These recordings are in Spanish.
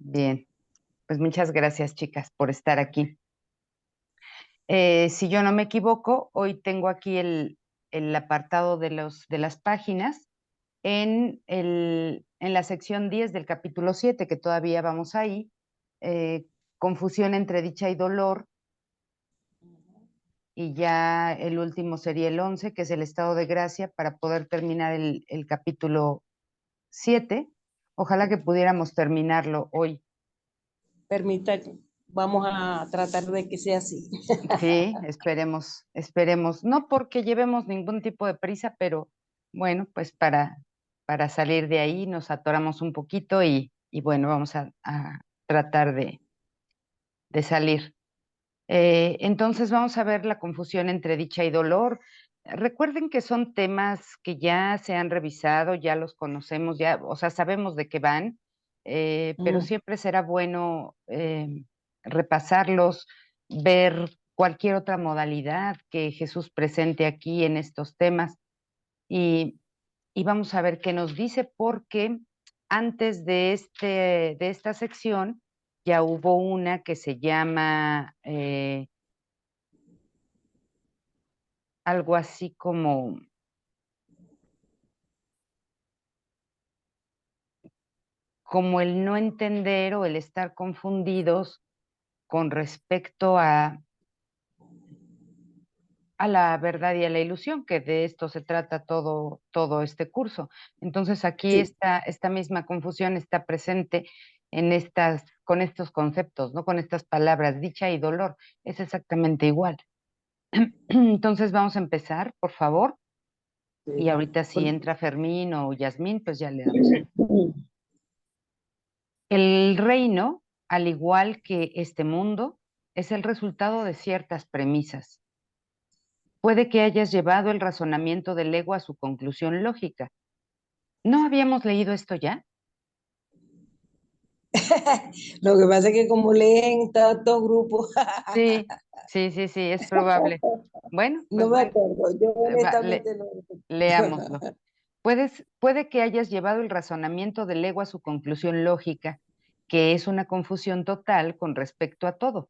Bien, pues muchas gracias, chicas, por estar aquí. Si yo no me equivoco, hoy tengo aquí el apartado de las páginas en la sección 10 del capítulo 7, que todavía vamos ahí, confusión entre dicha y dolor, y ya el último sería el 11, que es el estado de gracia, para poder terminar el capítulo 7. Ojalá que pudiéramos terminarlo hoy. Permítame, vamos a tratar de que sea así. Sí, esperemos, esperemos. No porque llevemos ningún tipo de prisa, pero bueno, pues para salir de ahí nos atoramos un poquito y bueno, vamos a tratar de salir. Entonces vamos a ver la confusión entre dicha y dolor. Recuerden que son temas que ya se han revisado, ya los conocemos, ya, o sea, sabemos de qué van, pero Mm, siempre será bueno repasarlos, ver cualquier otra modalidad que Jesús presente aquí en estos temas y, y vamos a ver qué nos dice, porque antes de esta sección ya hubo una que se llama algo así como el no entender o el estar confundidos con respecto a la verdad y a la ilusión, que de esto se trata todo este curso. Entonces aquí sí. esta misma confusión está presente con estos conceptos, ¿no? Con estas palabras, dicha y dolor. Es exactamente igual. Entonces vamos a empezar, por favor. Y Sí. ahorita si Por- entra Fermín o Yasmín, pues ya le damos. El reino, al igual que este mundo, es el resultado de ciertas premisas. Puede que hayas llevado el razonamiento del ego a su conclusión lógica. ¿No habíamos leído esto ya? Lo que pasa es que como leen tantos grupos, Sí, sí, es probable. Bueno, pues no me bueno, acuerdo, yo le- honestamente no. leámoslo. Puede que hayas llevado el razonamiento del ego a su conclusión lógica, que es una confusión total con respecto a todo.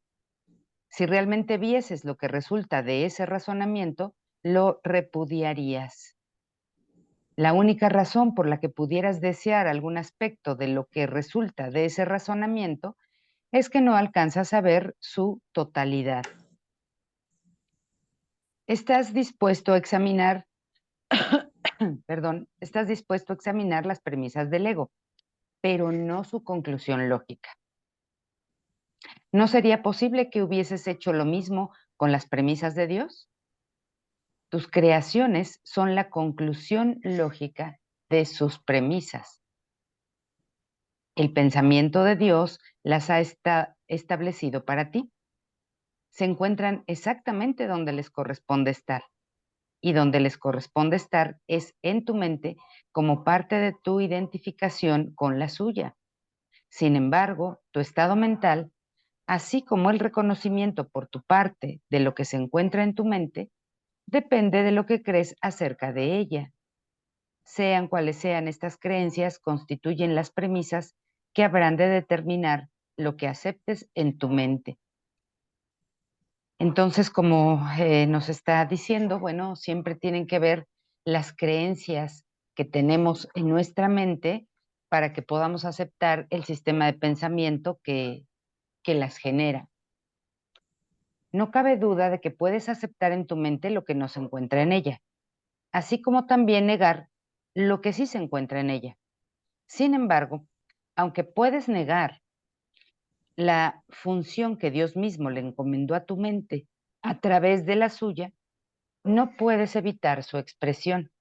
Si realmente vieses lo que resulta de ese razonamiento, lo repudiarías. La única razón por la que pudieras desear algún aspecto de lo que resulta de ese razonamiento es que no alcanzas a ver su totalidad. Estás dispuesto a examinar, perdón, estás dispuesto a examinar las premisas del ego, pero no su conclusión lógica. ¿No sería posible que hubieses hecho lo mismo con las premisas de Dios? Tus creaciones son la conclusión lógica de sus premisas. El pensamiento de Dios las ha establecido para ti. Se encuentran exactamente donde les corresponde estar. Y donde les corresponde estar es en tu mente como parte de tu identificación con la suya. Sin embargo, tu estado mental, así como el reconocimiento por tu parte de lo que se encuentra en tu mente, depende de lo que crees acerca de ella. Sean cuales sean estas creencias, constituyen las premisas que habrán de determinar lo que aceptes en tu mente. Entonces, como nos está diciendo, bueno, siempre tienen que ver las creencias que tenemos en nuestra mente para que podamos aceptar el sistema de pensamiento que las genera. No cabe duda de que puedes aceptar en tu mente lo que no se encuentra en ella, así como también negar lo que sí se encuentra en ella. Sin embargo, aunque puedes negar la función que Dios mismo le encomendó a tu mente a través de la suya, no puedes evitar su expresión.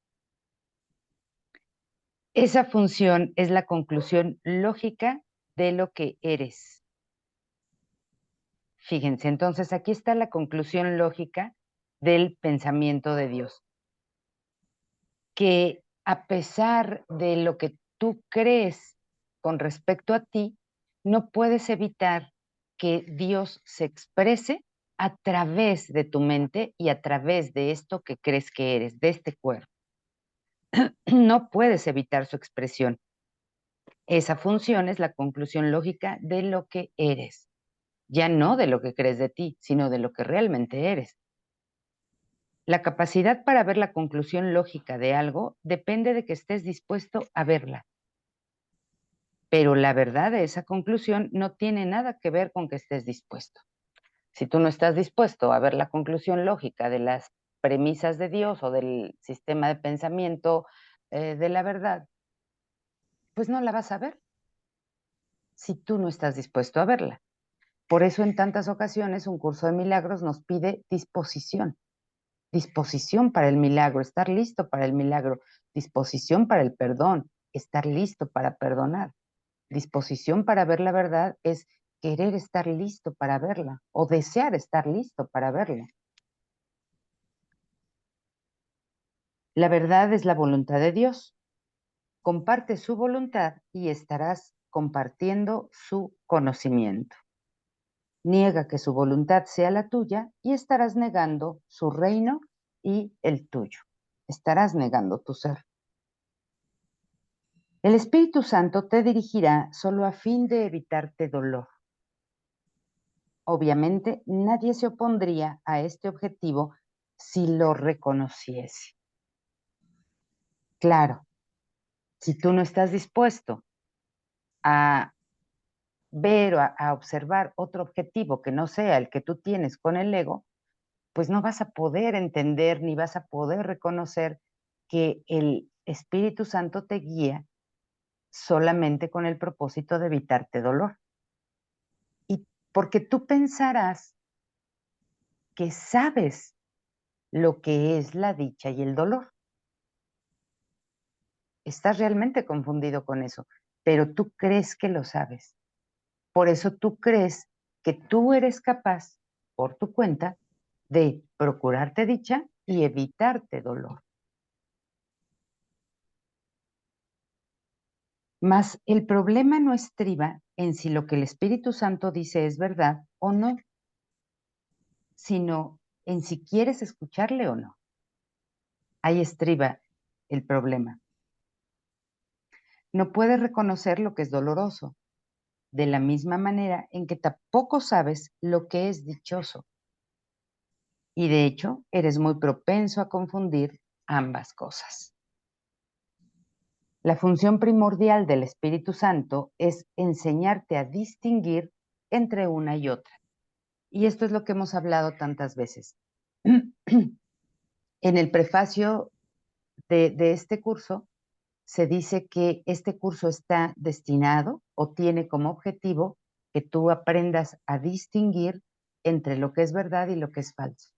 Esa función es la conclusión lógica de lo que eres. Fíjense, entonces aquí está la conclusión lógica del pensamiento de Dios, que a pesar de lo que tú crees con respecto a ti, no puedes evitar que Dios se exprese a través de tu mente y a través de esto que crees que eres, de este cuerpo. No puedes evitar su expresión. Esa función es la conclusión lógica de lo que eres, ya no de lo que crees de ti, sino de lo que realmente eres. La capacidad para ver la conclusión lógica de algo depende de que estés dispuesto a verla. Pero la verdad de esa conclusión no tiene nada que ver con que estés dispuesto. Si tú no estás dispuesto a ver la conclusión lógica de las premisas de Dios o del sistema de pensamiento de la verdad, pues no la vas a ver si tú no estás dispuesto a verla. Por eso en tantas ocasiones un curso de milagros nos pide disposición para el milagro, estar listo para el milagro, disposición para el perdón, estar listo para perdonar. Disposición para ver la verdad es querer estar listo para verla o desear estar listo para verla. La verdad es la voluntad de Dios. Comparte su voluntad y estarás compartiendo su conocimiento. Niega que su voluntad sea la tuya y estarás negando su reino y el tuyo. Estarás negando tu ser. El Espíritu Santo te dirigirá solo a fin de evitarte dolor. Obviamente, nadie se opondría a este objetivo si lo reconociese. Claro, si tú no estás dispuesto a ver o a observar otro objetivo que no sea el que tú tienes con el ego, pues no vas a poder entender ni vas a poder reconocer que el Espíritu Santo te guía solamente con el propósito de evitarte dolor. Y porque tú pensarás que sabes lo que es la dicha y el dolor. Estás realmente confundido con eso, pero tú crees que lo sabes. Por eso tú crees que tú eres capaz, por tu cuenta, de procurarte dicha y evitarte dolor. Mas el problema no estriba en si lo que el Espíritu Santo dice es verdad o no, sino en si quieres escucharle o no. Ahí estriba el problema. No puedes reconocer lo que es doloroso, de la misma manera en que tampoco sabes lo que es dichoso. Y de hecho, eres muy propenso a confundir ambas cosas. La función primordial del Espíritu Santo es enseñarte a distinguir entre una y otra. Y esto es lo que hemos hablado tantas veces. En el prefacio de este curso se dice que este curso está destinado o tiene como objetivo que tú aprendas a distinguir entre lo que es verdad y lo que es falso.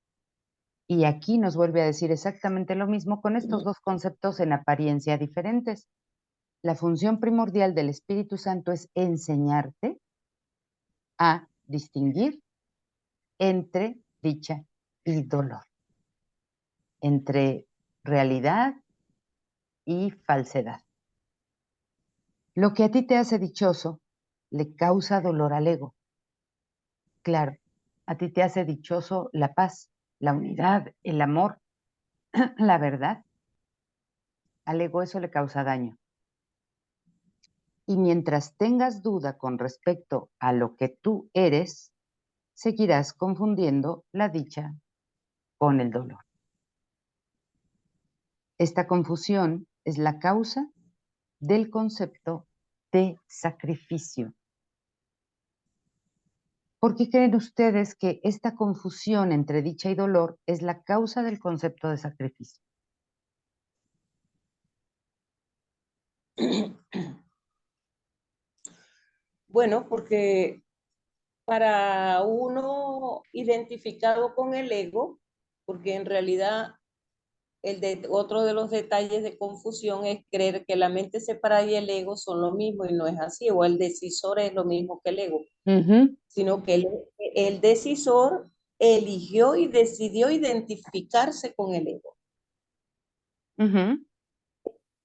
Y aquí nos vuelve a decir exactamente lo mismo con estos dos conceptos en apariencia diferentes. La función primordial del Espíritu Santo es enseñarte a distinguir entre dicha y dolor, entre realidad y falsedad. Lo que a ti te hace dichoso le causa dolor al ego. Claro, a ti te hace dichoso la paz, la unidad, el amor, la verdad. Al ego eso le causa daño. Y mientras tengas duda con respecto a lo que tú eres, seguirás confundiendo la dicha con el dolor. Esta confusión es la causa del concepto de sacrificio. ¿Por qué creen ustedes que esta confusión entre dicha y dolor es la causa del concepto de sacrificio? Bueno, porque para uno identificado con el ego, porque en realidad otro de los detalles de confusión es creer que la mente separada y el ego son lo mismo y no es así, o el decisor es lo mismo que el ego, sino que el decisor eligió y decidió identificarse con el ego.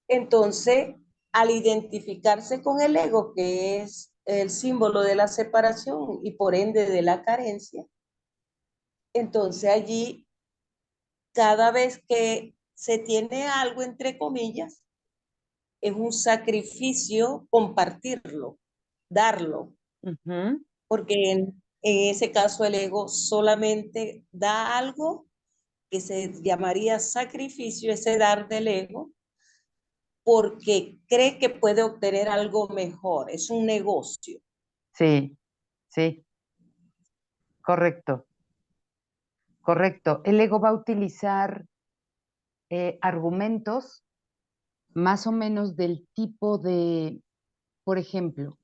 Entonces, al identificarse con el ego, que es el símbolo de la separación y por ende de la carencia, entonces allí, cada vez que se tiene algo, entre comillas, es un sacrificio compartirlo, darlo, Ujú. porque en ese caso el ego solamente da algo que se llamaría sacrificio, ese dar del ego, porque cree que puede obtener algo mejor, es un negocio. Sí, sí, correcto, correcto. El ego va a utilizar argumentos más o menos del tipo de, por ejemplo,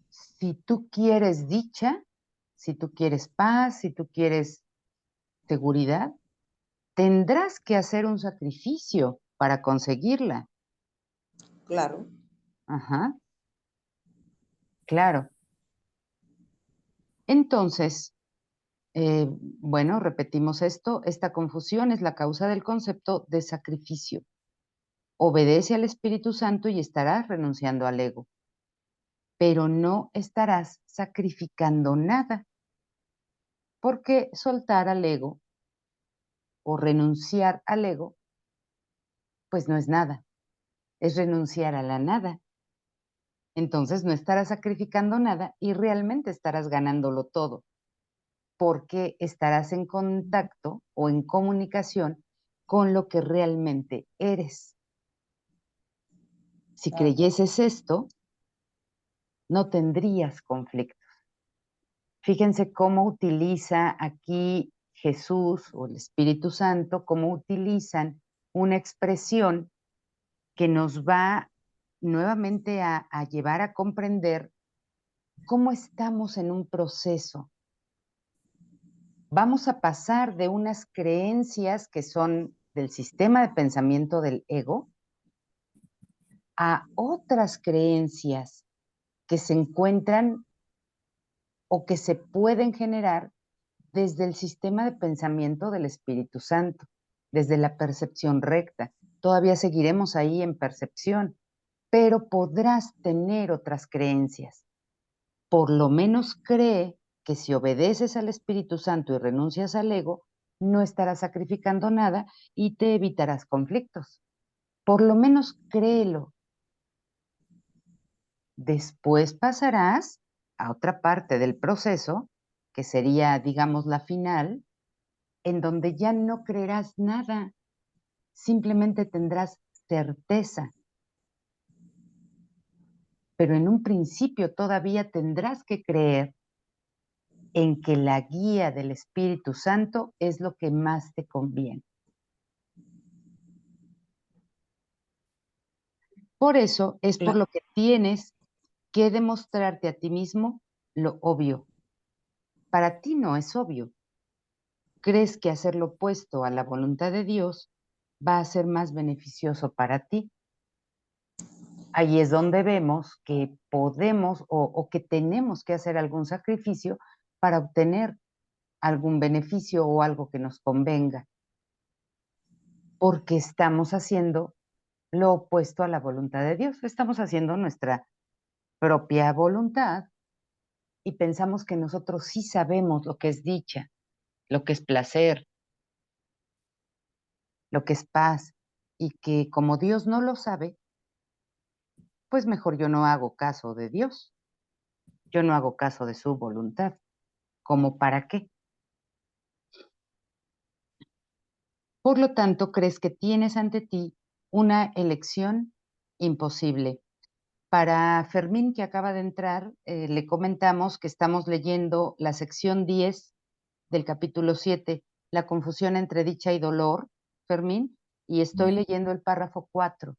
si tú quieres dicha, si tú quieres paz, si tú quieres seguridad, tendrás que hacer un sacrificio para conseguirla. Claro, Ajá, claro. Entonces, bueno, repetimos esto. Esta confusión es la causa del concepto de sacrificio. Obedece al Espíritu Santo y estarás renunciando al ego, pero no estarás sacrificando nada, porque soltar al ego o renunciar al ego, pues no es nada, es renunciar a la nada. Entonces no estarás sacrificando nada y realmente estarás ganándolo todo, porque estarás en contacto o en comunicación con lo que realmente eres. Si creyeses esto, no tendrías conflicto. Fíjense cómo utiliza aquí Jesús o el Espíritu Santo, cómo utilizan una expresión que nos va nuevamente a llevar a comprender cómo estamos en un proceso. Vamos a pasar de unas creencias que son del sistema de pensamiento del ego a otras creencias que se encuentran o que se pueden generar desde el sistema de pensamiento del Espíritu Santo, desde la percepción recta. Todavía seguiremos ahí en percepción, pero podrás tener otras creencias. Por lo menos cree que si obedeces al Espíritu Santo y renuncias al ego, no estarás sacrificando nada y te evitarás conflictos. Por lo menos créelo. Después pasarás a otra parte del proceso, que sería, digamos, la final, en donde ya no creerás nada, simplemente tendrás certeza. Pero en un principio todavía tendrás que creer en que la guía del Espíritu Santo es lo que más te conviene. Por eso es por claro. lo que tienes que demostrarte a ti mismo lo obvio. Para ti no es obvio. Crees que hacer lo opuesto a la voluntad de Dios va a ser más beneficioso para ti. Ahí es donde vemos que podemos o que tenemos que hacer algún sacrificio para obtener algún beneficio o algo que nos convenga, porque estamos haciendo lo opuesto a la voluntad de Dios. Estamos haciendo nuestra propia voluntad y pensamos que nosotros sí sabemos lo que es dicha, lo que es placer, lo que es paz, y que como Dios no lo sabe, pues mejor yo no hago caso de Dios, yo no hago caso de su voluntad. ¿Cómo para qué? Por lo tanto, crees que tienes ante ti una elección imposible. Para Fermín, que acaba de entrar, le comentamos que estamos leyendo la sección 10 del capítulo 7, la confusión entre dicha y dolor, Fermín, y estoy leyendo el párrafo 4.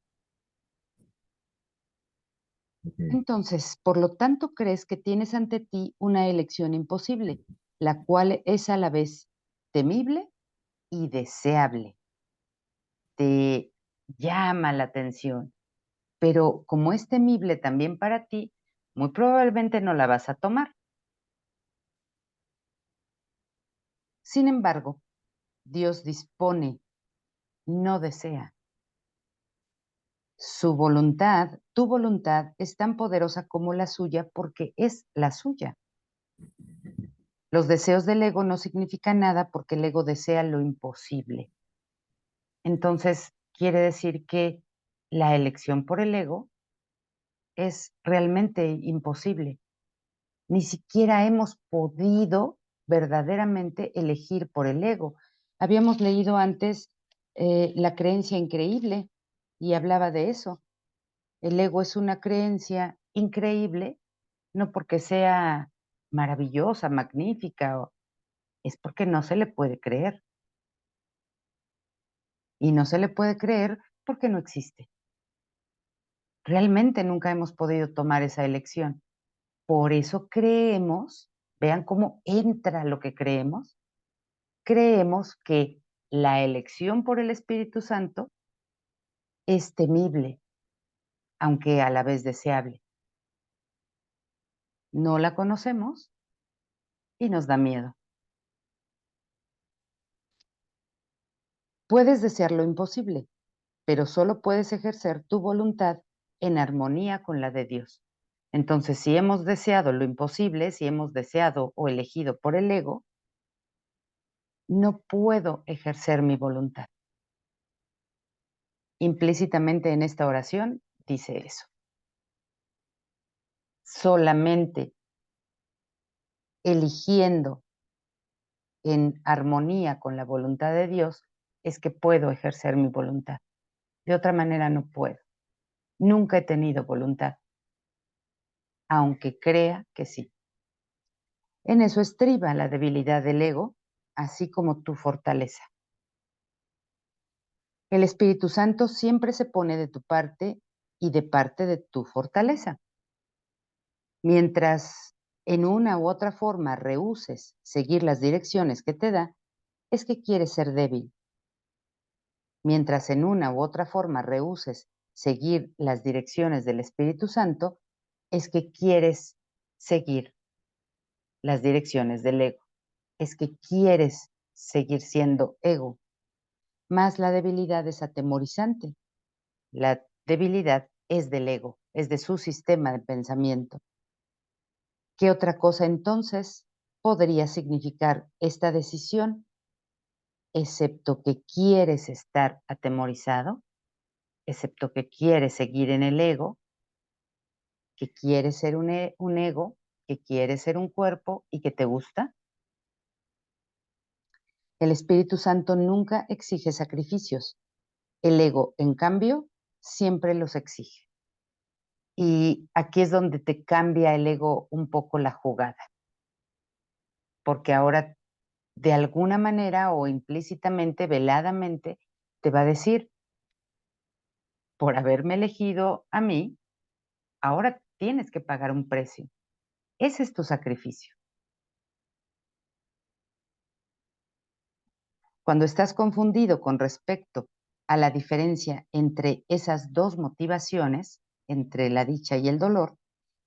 Ok. Entonces, por lo tanto, crees que tienes ante ti una elección imposible, la cual es a la vez temible y deseable. Te llama la atención, pero como es temible también para ti, muy probablemente no la vas a tomar. Sin embargo, Dios dispone, no desea. Su voluntad, tu voluntad, es tan poderosa como la suya porque es la suya. Los deseos del ego no significan nada porque el ego desea lo imposible. Entonces, quiere decir que la elección por el ego es realmente imposible. Ni siquiera hemos podido verdaderamente elegir por el ego. Habíamos leído antes La creencia increíble y hablaba de eso. El ego es una creencia increíble, no porque sea maravillosa, magnífica, es porque no se le puede creer. Y no se le puede creer porque no existe. Realmente nunca hemos podido tomar esa elección. Por eso creemos, vean cómo entra lo que creemos que la elección por el Espíritu Santo es temible, aunque a la vez deseable. No la conocemos y nos da miedo. Puedes desear lo imposible, pero solo puedes ejercer tu voluntad en armonía con la de Dios. Entonces, si hemos deseado lo imposible, si hemos deseado o elegido por el ego, no puedo ejercer mi voluntad. Implícitamente en esta oración dice eso. Solamente eligiendo en armonía con la voluntad de Dios es que puedo ejercer mi voluntad. De otra manera no puedo. Nunca he tenido voluntad, aunque crea que sí. En eso estriba la debilidad del ego, así como tu fortaleza. El Espíritu Santo siempre se pone de tu parte y de parte de tu fortaleza. Mientras en una u otra forma rehúses seguir las direcciones que te da, es que quieres ser débil. Mientras en una u otra forma rehúses seguir las direcciones del Espíritu Santo, es que quieres seguir las direcciones del ego. Es que quieres seguir siendo ego. Más la debilidad es atemorizante. La debilidad es del ego, es de su sistema de pensamiento. ¿Qué otra cosa entonces podría significar esta decisión, excepto que quieres estar atemorizado, excepto que quieres seguir en el ego, que quieres ser un ego, que quieres ser un cuerpo y que te gusta? El Espíritu Santo nunca exige sacrificios. El ego, en cambio, siempre los exige. Y aquí es donde te cambia el ego un poco la jugada, porque ahora de alguna manera o implícitamente, veladamente, te va a decir, por haberme elegido a mí, ahora tienes que pagar un precio. Ese es tu sacrificio. Cuando estás confundido con respecto a la diferencia entre esas dos motivaciones, entre la dicha y el dolor,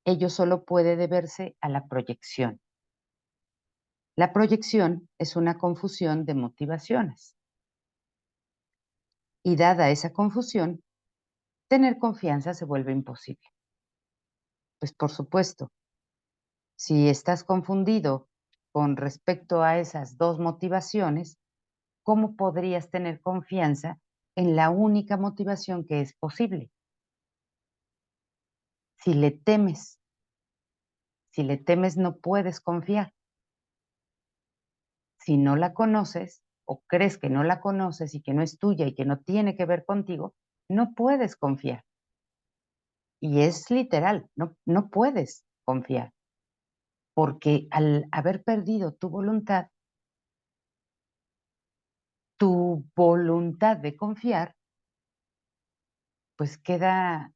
ello solo puede deberse a la proyección. La proyección es una confusión de motivaciones. Y dada esa confusión, tener confianza se vuelve imposible. Pues por supuesto, si estás confundido con respecto a esas dos motivaciones, ¿cómo podrías tener confianza en la única motivación que es posible? Si le temes no puedes confiar. Si no la conoces o crees que no la conoces y que no es tuya y que no tiene que ver contigo, no puedes confiar. Y es literal, no puedes confiar. Porque al haber perdido tu voluntad de confiar, pues queda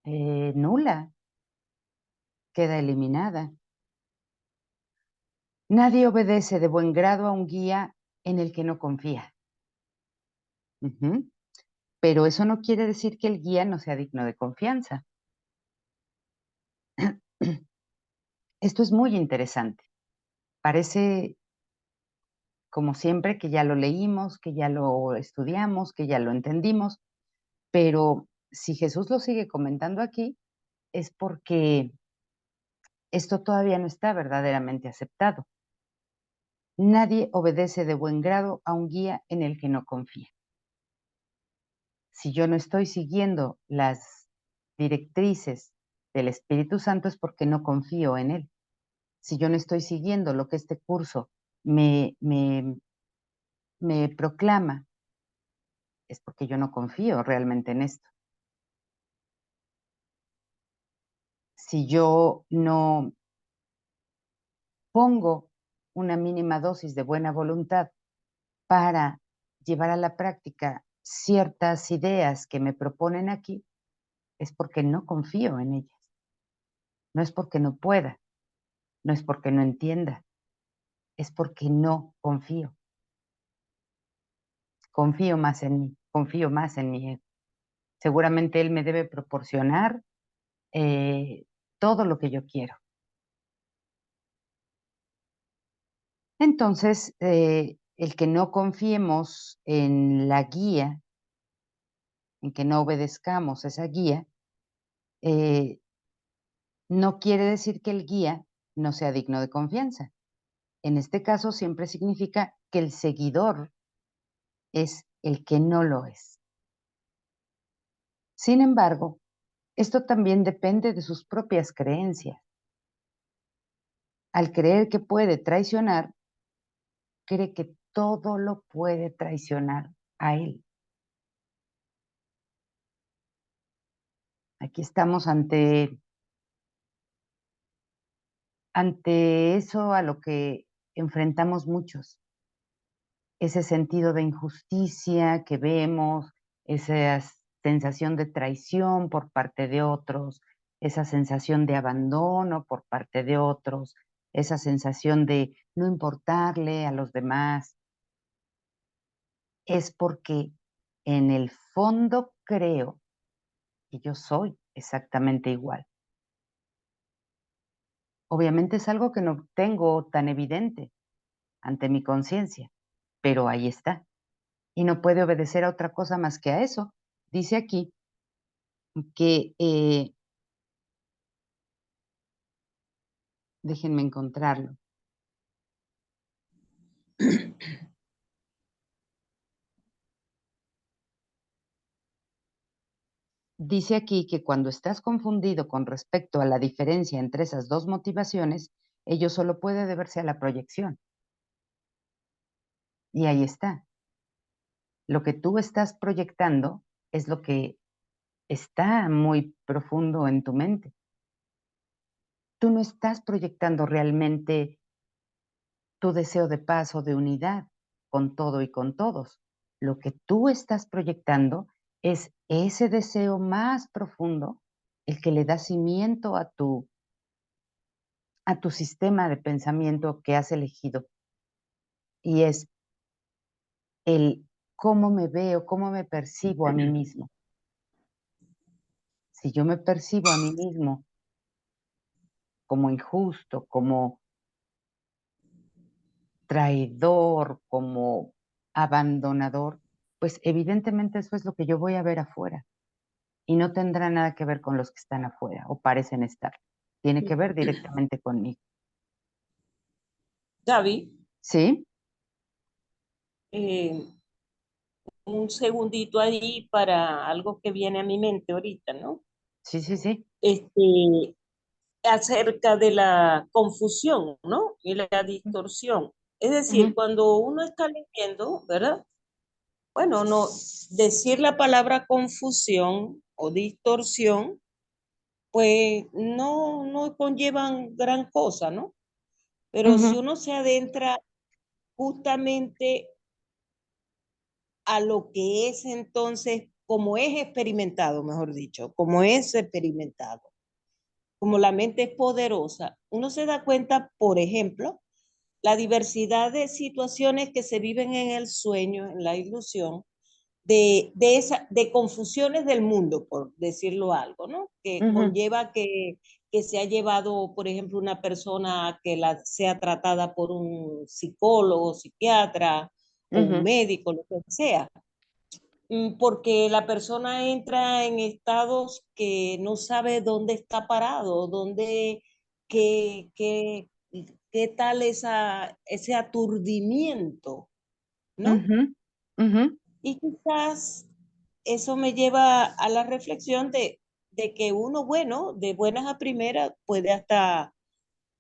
nula, queda eliminada. Nadie obedece de buen grado a un guía en el que no confía. Pero eso no quiere decir que el guía no sea digno de confianza. Esto es muy interesante. Parece, como siempre, que ya lo leímos, que ya lo estudiamos, que ya lo entendimos, pero si Jesús lo sigue comentando aquí, es porque esto todavía no está verdaderamente aceptado. Nadie obedece de buen grado a un guía en el que no confía. Si yo no estoy siguiendo las directrices del Espíritu Santo es porque no confío en Él. Si yo no estoy siguiendo lo que este curso me proclama, es porque yo no confío realmente en esto. Si yo no pongo una mínima dosis de buena voluntad para llevar a la práctica ciertas ideas que me proponen aquí, es porque no confío en ellas. No es porque no pueda, no es porque no entienda, es porque no confío. Confío más en mí, confío más en mi ego. Seguramente él me debe proporcionar todo lo que yo quiero. Entonces, el que no confiemos en la guía, en que no obedezcamos esa guía, eh, no quiere decir que el guía no sea digno de confianza. En este caso, siempre significa que el seguidor es el que no lo es. Sin embargo, esto también depende de sus propias creencias. Al creer que puede traicionar, cree que todo lo puede traicionar a él. Aquí estamos ante eso a lo que enfrentamos muchos, ese sentido de injusticia que vemos, esa sensación de traición por parte de otros, esa sensación de abandono por parte de otros, esa sensación de no importarle a los demás, es porque en el fondo creo que yo soy exactamente igual. Obviamente es algo que no tengo tan evidente ante mi conciencia, pero ahí está. Y no puede obedecer a otra cosa más que a eso. Dice aquí que, déjenme encontrarlo. Dice aquí que cuando estás confundido con respecto a la diferencia entre esas dos motivaciones, ello solo puede deberse a la proyección. Y ahí está. Lo que tú estás proyectando es lo que está muy profundo en tu mente. Tú no estás proyectando realmente tu deseo de paz o de unidad con todo y con todos. Lo que tú estás proyectando es ese deseo más profundo, el que le da cimiento a tu sistema de pensamiento que has elegido. Y es el cómo me veo, cómo me percibo a mí mismo. Si yo me percibo a mí mismo como injusto, como traidor, como abandonador, pues evidentemente eso es lo que yo voy a ver afuera y no tendrá nada que ver con los que están afuera o parecen estar. Tiene que ver directamente conmigo. Gaby, ¿Sí? eh, un segundito ahí para algo que viene a mi mente ahorita, ¿no? Sí, sí, sí. Este, acerca de la confusión, ¿no? Y la distorsión. Es decir, Ujú, cuando uno está leyendo, ¿verdad? Bueno, no, decir la palabra confusión o distorsión, pues no conllevan gran cosa, ¿no? Pero si ujú, uno se adentra justamente a lo que es entonces, como es experimentado, mejor dicho, como es experimentado, como la mente es poderosa, uno se da cuenta, por ejemplo, la diversidad de situaciones que se viven en el sueño, en la ilusión, de confusiones del mundo, por decirlo algo, ¿no? Que ujú, conlleva que se ha llevado, por ejemplo, una persona a que sea tratada por un psicólogo, psiquiatra o un ujú, médico, lo que sea, porque la persona entra en estados que no sabe dónde está parado, dónde, qué, qué, qué tal ese aturdimiento, ¿no? ujú, ujú, Y quizás eso me lleva a la reflexión de que uno, bueno, de buenas a primeras puede hasta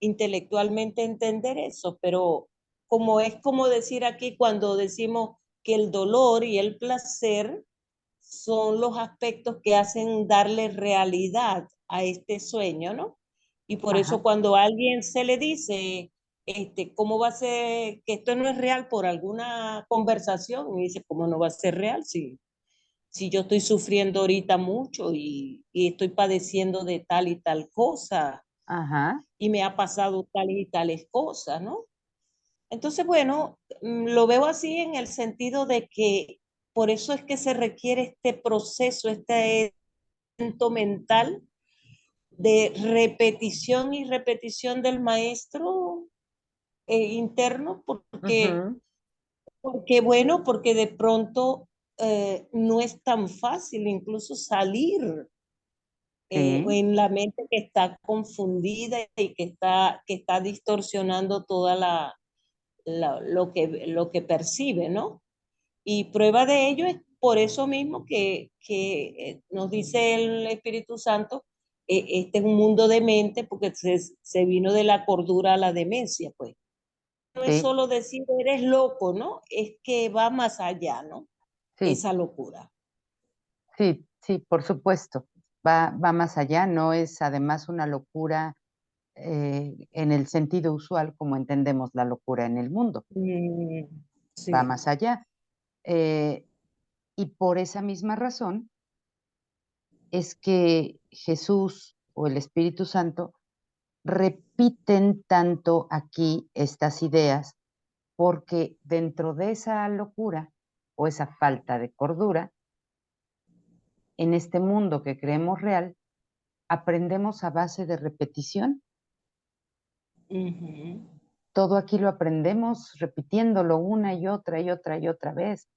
intelectualmente entender eso, pero como es como decir aquí cuando decimos que el dolor y el placer son los aspectos que hacen darle realidad a este sueño, ¿no? Y por eso Ajá, cuando a alguien se le dice, ¿cómo va a ser que esto no es real por alguna conversación? Y dice, ¿cómo no va a ser real si yo estoy sufriendo ahorita mucho y estoy padeciendo de tal y tal cosa ajá, y me ha pasado tal y tales cosas, ¿no? Entonces, bueno, lo veo así en el sentido de que por eso es que se requiere este proceso, este evento mental de repetición y repetición del maestro interno, ujú, porque bueno, porque de pronto no es tan fácil incluso salir sí, en la mente que está confundida y que está distorsionando toda lo que percibe, ¿no? Y prueba de ello es por eso mismo que nos dice el Espíritu Santo, este es un mundo de mente porque se vino de la cordura a la demencia, pues. No es sí, solo decir eres loco, ¿no? Es que va más allá, ¿no? sí, Esa locura. sí, sí, por supuesto. Va más allá, no es además una locura en el sentido usual como entendemos la locura en el mundo, Mm, va sí. más allá. Eh, y por esa misma razón es que Jesús o el Espíritu Santo repiten tanto aquí estas ideas, porque dentro de esa locura o esa falta de cordura, en este mundo que creemos real, aprendemos a base de repetición. Ujú. Todo aquí lo aprendemos repitiéndolo una y otra y otra y otra vez.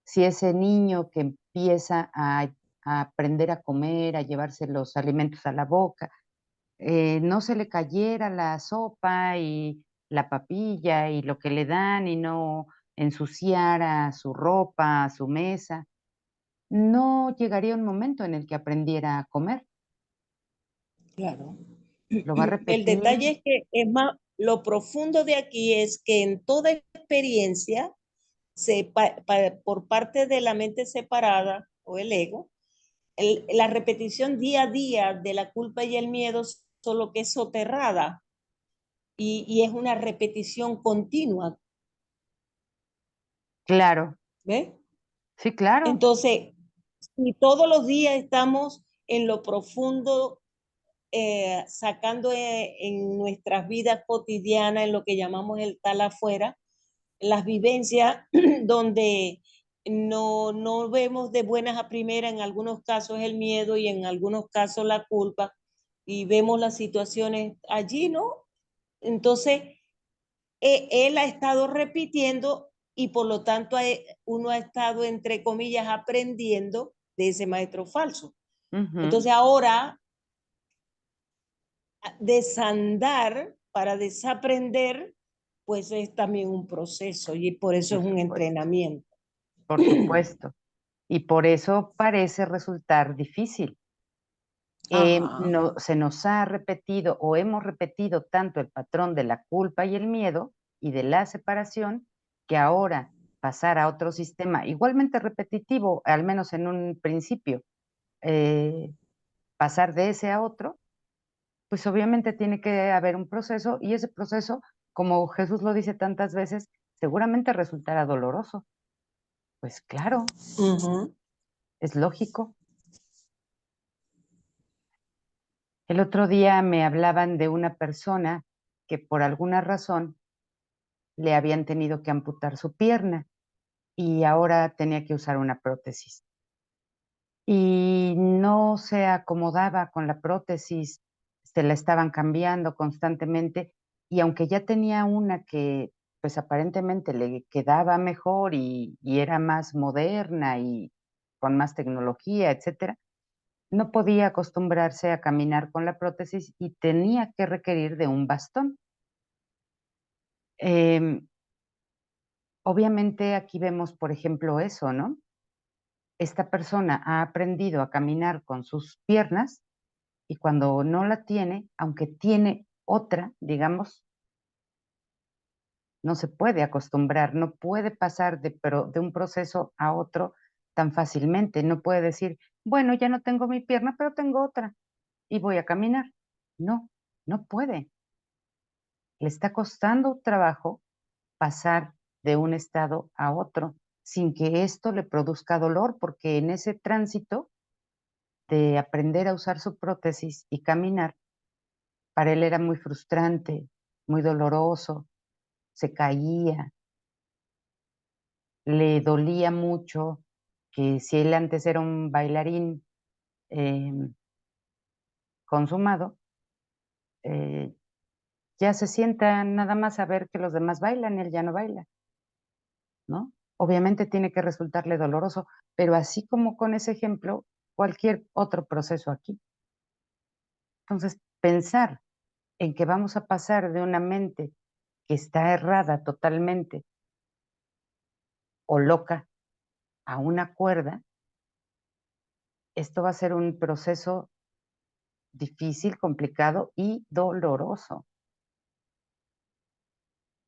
Si ese niño que empieza a aprender a comer, a llevarse los alimentos a la boca, no se le cayera la sopa y la papilla y lo que le dan y no ensuciara su ropa, su mesa, no llegaría un momento en el que aprendiera a comer. Claro. Lo va a El repetir. detalle es que es más, lo profundo de aquí es que en toda experiencia, por parte de la mente separada o el ego, la repetición día a día de la culpa y el miedo solo que es soterrada y es una repetición continua, Claro, ¿ves? sí, claro, Entonces, si todos los días estamos en lo profundo, sacando en nuestras vidas cotidianas, en lo que llamamos el tal afuera, las vivencias donde no vemos de buenas a primeras, en algunos casos el miedo y en algunos casos la culpa, y vemos las situaciones allí, ¿no? Entonces, él ha estado repitiendo y por lo tanto uno ha estado, entre comillas, aprendiendo de ese maestro falso. ujú, Entonces, ahora, desandar para desaprender, pues es también un proceso y por eso por es un supuesto, entrenamiento. por supuesto. Y por eso parece resultar difícil. Ajá, Se nos ha repetido o hemos repetido tanto el patrón de la culpa y el miedo y de la separación que ahora pasar a otro sistema igualmente repetitivo, al menos en un principio, eh, pasar de ese a otro, pues obviamente tiene que haber un proceso y ese proceso, como Jesús lo dice tantas veces, seguramente resultará doloroso. Pues claro, uh-huh. es lógico. El otro día me hablaban de una persona que por alguna razón le habían tenido que amputar su pierna y ahora tenía que usar una prótesis. Y no se acomodaba con la prótesis, se la estaban cambiando constantemente y aunque ya tenía una que pues aparentemente le quedaba mejor y era más moderna y con más tecnología, etcétera, no podía acostumbrarse a caminar con la prótesis y tenía que requerir de un bastón. Em, Obviamente aquí vemos, por ejemplo, eso, ¿no? esta persona ha aprendido a caminar con sus piernas y cuando no la tiene, aunque tiene otra, digamos, no se puede acostumbrar, no puede pasar de un proceso a otro tan fácilmente. No puede decir, bueno, ya no tengo mi pierna, pero tengo otra y voy a caminar. No, no puede. Le está costando trabajo pasar de un estado a otro sin que esto le produzca dolor, porque en ese tránsito de aprender a usar su prótesis y caminar, para él era muy frustrante, muy doloroso, se caía, le dolía mucho, que si él antes era un bailarín consumado, eh, ya se sienta nada más a ver que los demás bailan, él ya no baila, ¿no? Obviamente tiene que resultarle doloroso, pero así como con ese ejemplo, cualquier otro proceso aquí. Entonces, pensar en que vamos a pasar de una mente que está errada totalmente o loca a una cuerda, esto va a ser un proceso difícil, complicado y doloroso.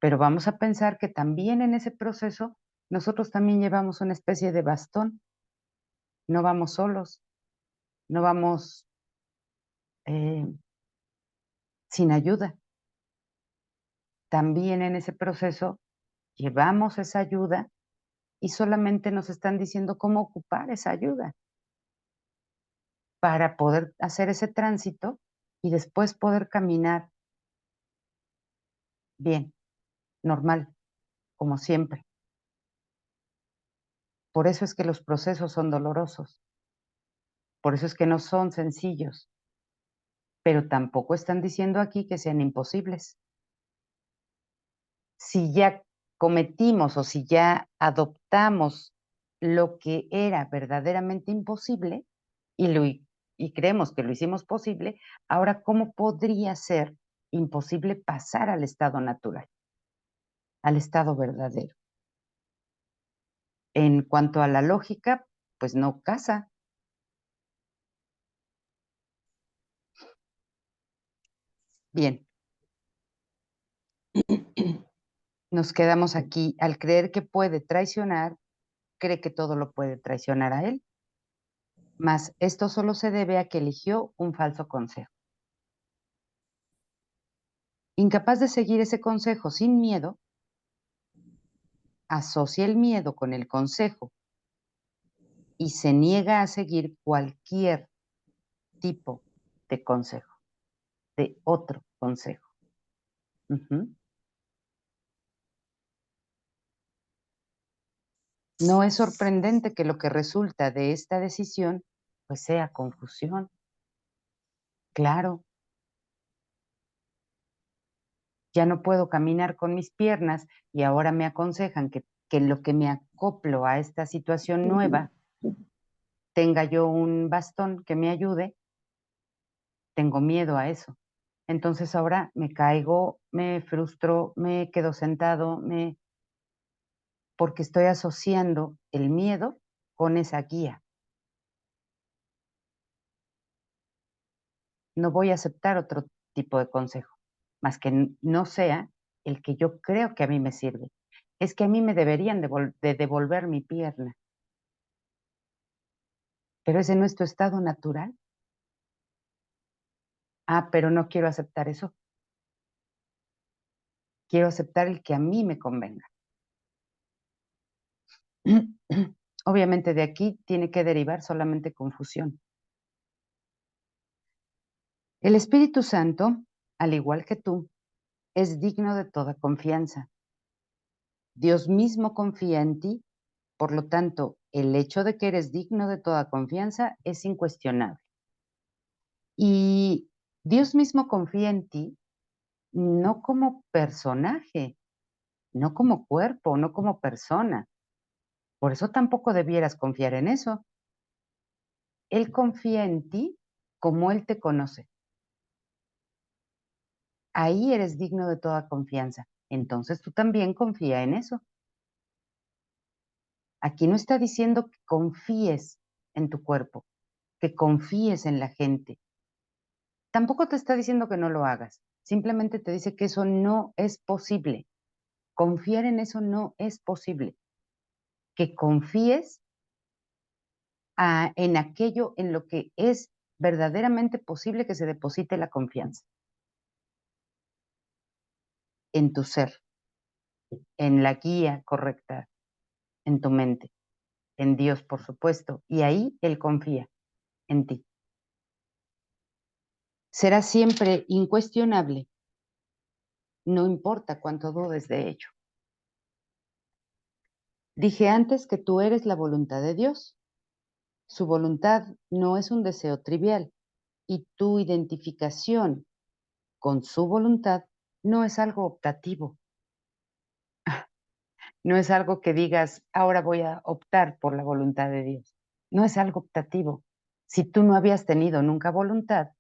Pero vamos a pensar que también en ese proceso nosotros también llevamos una especie de bastón. No vamos solos, no vamos eh, sin ayuda. También en ese proceso llevamos esa ayuda y solamente nos están diciendo cómo ocupar esa ayuda para poder hacer ese tránsito y después poder caminar bien, normal, como siempre. Por eso es que los procesos son dolorosos, por eso es que no son sencillos, pero tampoco están diciendo aquí que sean imposibles. Si ya cometimos o si ya adoptamos lo que era verdaderamente imposible y creemos que lo hicimos posible, ahora, ¿cómo podría ser imposible pasar al estado natural, al estado verdadero? En cuanto a la lógica, pues no casa. Bien, nos quedamos aquí. Al creer que puede traicionar, cree que todo lo puede traicionar a él. Mas esto solo se debe a que eligió un falso consejo. Incapaz de seguir ese consejo sin miedo, asocia el miedo con el consejo y se niega a seguir cualquier tipo de consejo, de otro consejo. Ujú. No es sorprendente que lo que resulta de esta decisión pues sea confusión. Claro, ya no puedo caminar con mis piernas y ahora me aconsejan que en lo que me acoplo a esta situación nueva tenga yo un bastón que me ayude. Tengo miedo a eso. Entonces ahora me caigo, me frustro, me quedo sentado, porque estoy asociando el miedo con esa guía. No voy a aceptar otro tipo de consejo, más que no sea el que yo creo que a mí me sirve. Es que a mí me deberían de devolver mi pierna, pero ese no es tu estado natural. Ah, pero no quiero aceptar eso. Quiero aceptar el que a mí me convenga. Obviamente de aquí tiene que derivar solamente confusión. El Espíritu Santo, al igual que tú, es digno de toda confianza. Dios mismo confía en ti, por lo tanto, el hecho de que eres digno de toda confianza es incuestionable. Y Dios mismo confía en ti no como personaje, no como cuerpo, no como persona. Por eso tampoco debieras confiar en eso. Él confía en ti como Él te conoce. Ahí eres digno de toda confianza. Entonces tú también confía en eso. Aquí no está diciendo que confíes en tu cuerpo, que confíes en la gente. Tampoco te está diciendo que no lo hagas. Simplemente te dice que eso no es posible. Confiar en eso no es posible. Que confíes en aquello en lo que es verdaderamente posible que se deposite la confianza. En tu ser, en la guía correcta, en tu mente, en Dios, por supuesto. Y ahí Él confía en ti. Será siempre incuestionable, no importa cuánto dudes de ello. Dije antes que tú eres la voluntad de Dios. Su voluntad no es un deseo trivial y tu identificación con su voluntad no es algo optativo. No es algo que digas, ahora voy a optar por la voluntad de Dios. No es algo optativo. Si tú no habías tenido nunca voluntad,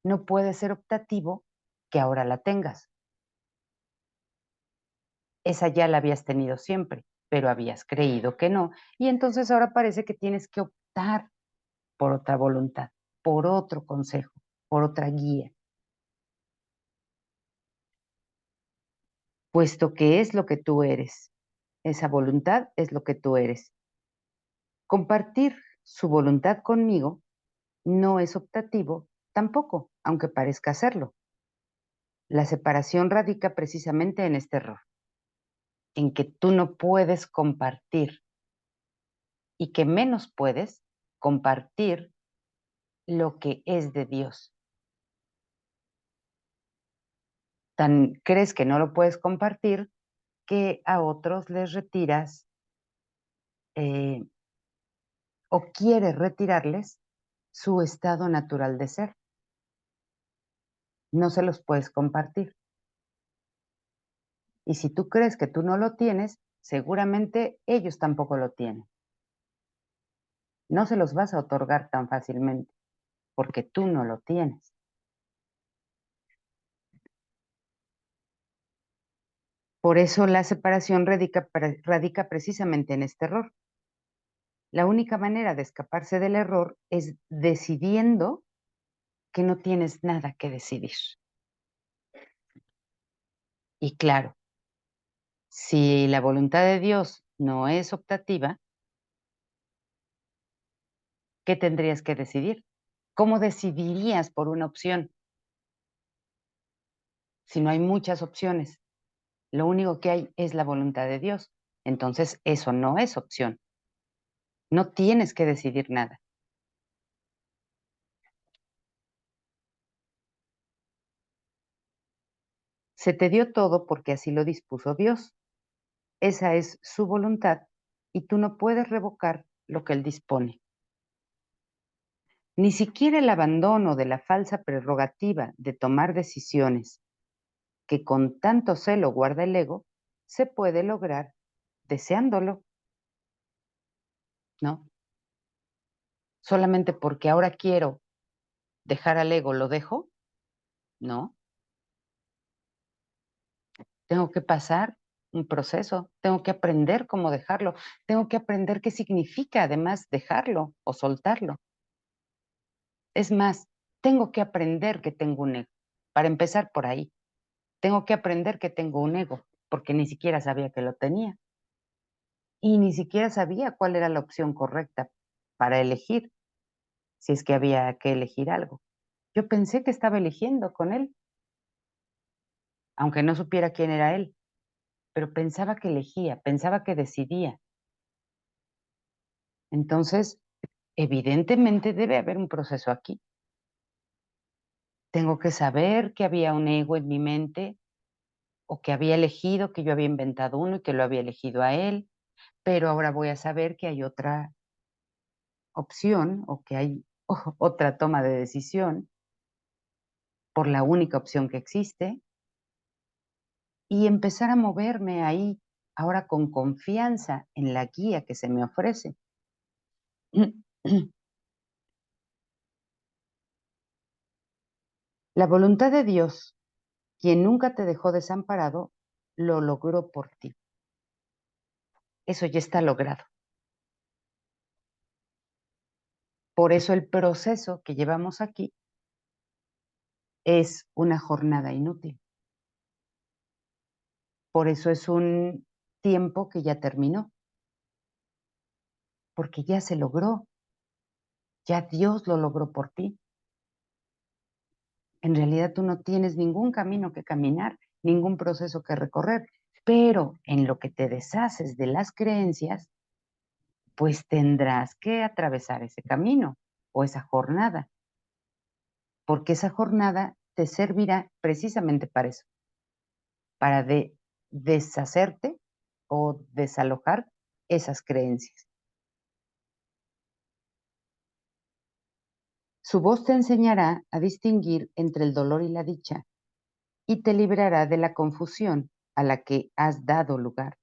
no puede ser optativo que ahora la tengas. Esa ya la habías tenido siempre, pero habías creído que no. Y entonces ahora parece que tienes que optar por otra voluntad, por otro consejo, por otra guía, puesto que es lo que tú eres. Esa voluntad es lo que tú eres. Compartir su voluntad conmigo no es optativo tampoco, aunque parezca serlo. La separación radica precisamente en este error, en que tú no puedes compartir y que menos puedes compartir lo que es de Dios. Tan crees que no lo puedes compartir que a otros les retiras eh, o quieres retirarles su estado natural de ser. No se los puedes compartir. Y si tú crees que tú no lo tienes, seguramente ellos tampoco lo tienen. No se los vas a otorgar tan fácilmente porque tú no lo tienes. Por eso la separación radica precisamente en este error. La única manera de escaparse del error es decidiendo que no tienes nada que decidir. Y claro, si la voluntad de Dios no es optativa, ¿qué tendrías que decidir? ¿Cómo decidirías por una opción si no hay muchas opciones? Lo único que hay es la voluntad de Dios. Entonces, eso no es opción. No tienes que decidir nada. Se te dio todo porque así lo dispuso Dios. Esa es su voluntad y tú no puedes revocar lo que Él dispone. Ni siquiera el abandono de la falsa prerrogativa de tomar decisiones que con tanto celo guarda el ego se puede lograr deseándolo, ¿no? Solamente porque ahora quiero dejar al ego, ¿lo dejo? No. Tengo que pasar un proceso, tengo que aprender cómo dejarlo, tengo que aprender qué significa además dejarlo o soltarlo. Es más, tengo que aprender que tengo un ego. Para empezar por ahí, tengo que aprender que tengo un ego, porque ni siquiera sabía que lo tenía. Y ni siquiera sabía cuál era la opción correcta para elegir, si es que había que elegir algo. Yo pensé que estaba eligiendo con él, aunque no supiera quién era él, pero pensaba que elegía, pensaba que decidía. Entonces, evidentemente debe haber un proceso aquí. Tengo que saber que había un ego en mi mente o que había elegido, que yo había inventado uno y que lo había elegido a él, pero ahora voy a saber que hay otra opción o que hay otra toma de decisión por la única opción que existe y empezar a moverme ahí ahora con confianza en la guía que se me ofrece. La voluntad de Dios, quien nunca te dejó desamparado, lo logró por ti. Eso ya está logrado. Por eso el proceso que llevamos aquí es una jornada inútil. Por eso es un tiempo que ya terminó, porque ya se logró, ya Dios lo logró por ti. En realidad tú no tienes ningún camino que caminar, ningún proceso que recorrer, pero en lo que te deshaces de las creencias, pues tendrás que atravesar ese camino o esa jornada, porque esa jornada te servirá precisamente para eso, para deshacerte o desalojar esas creencias. Su voz te enseñará a distinguir entre el dolor y la dicha y te librará de la confusión a la que has dado lugar.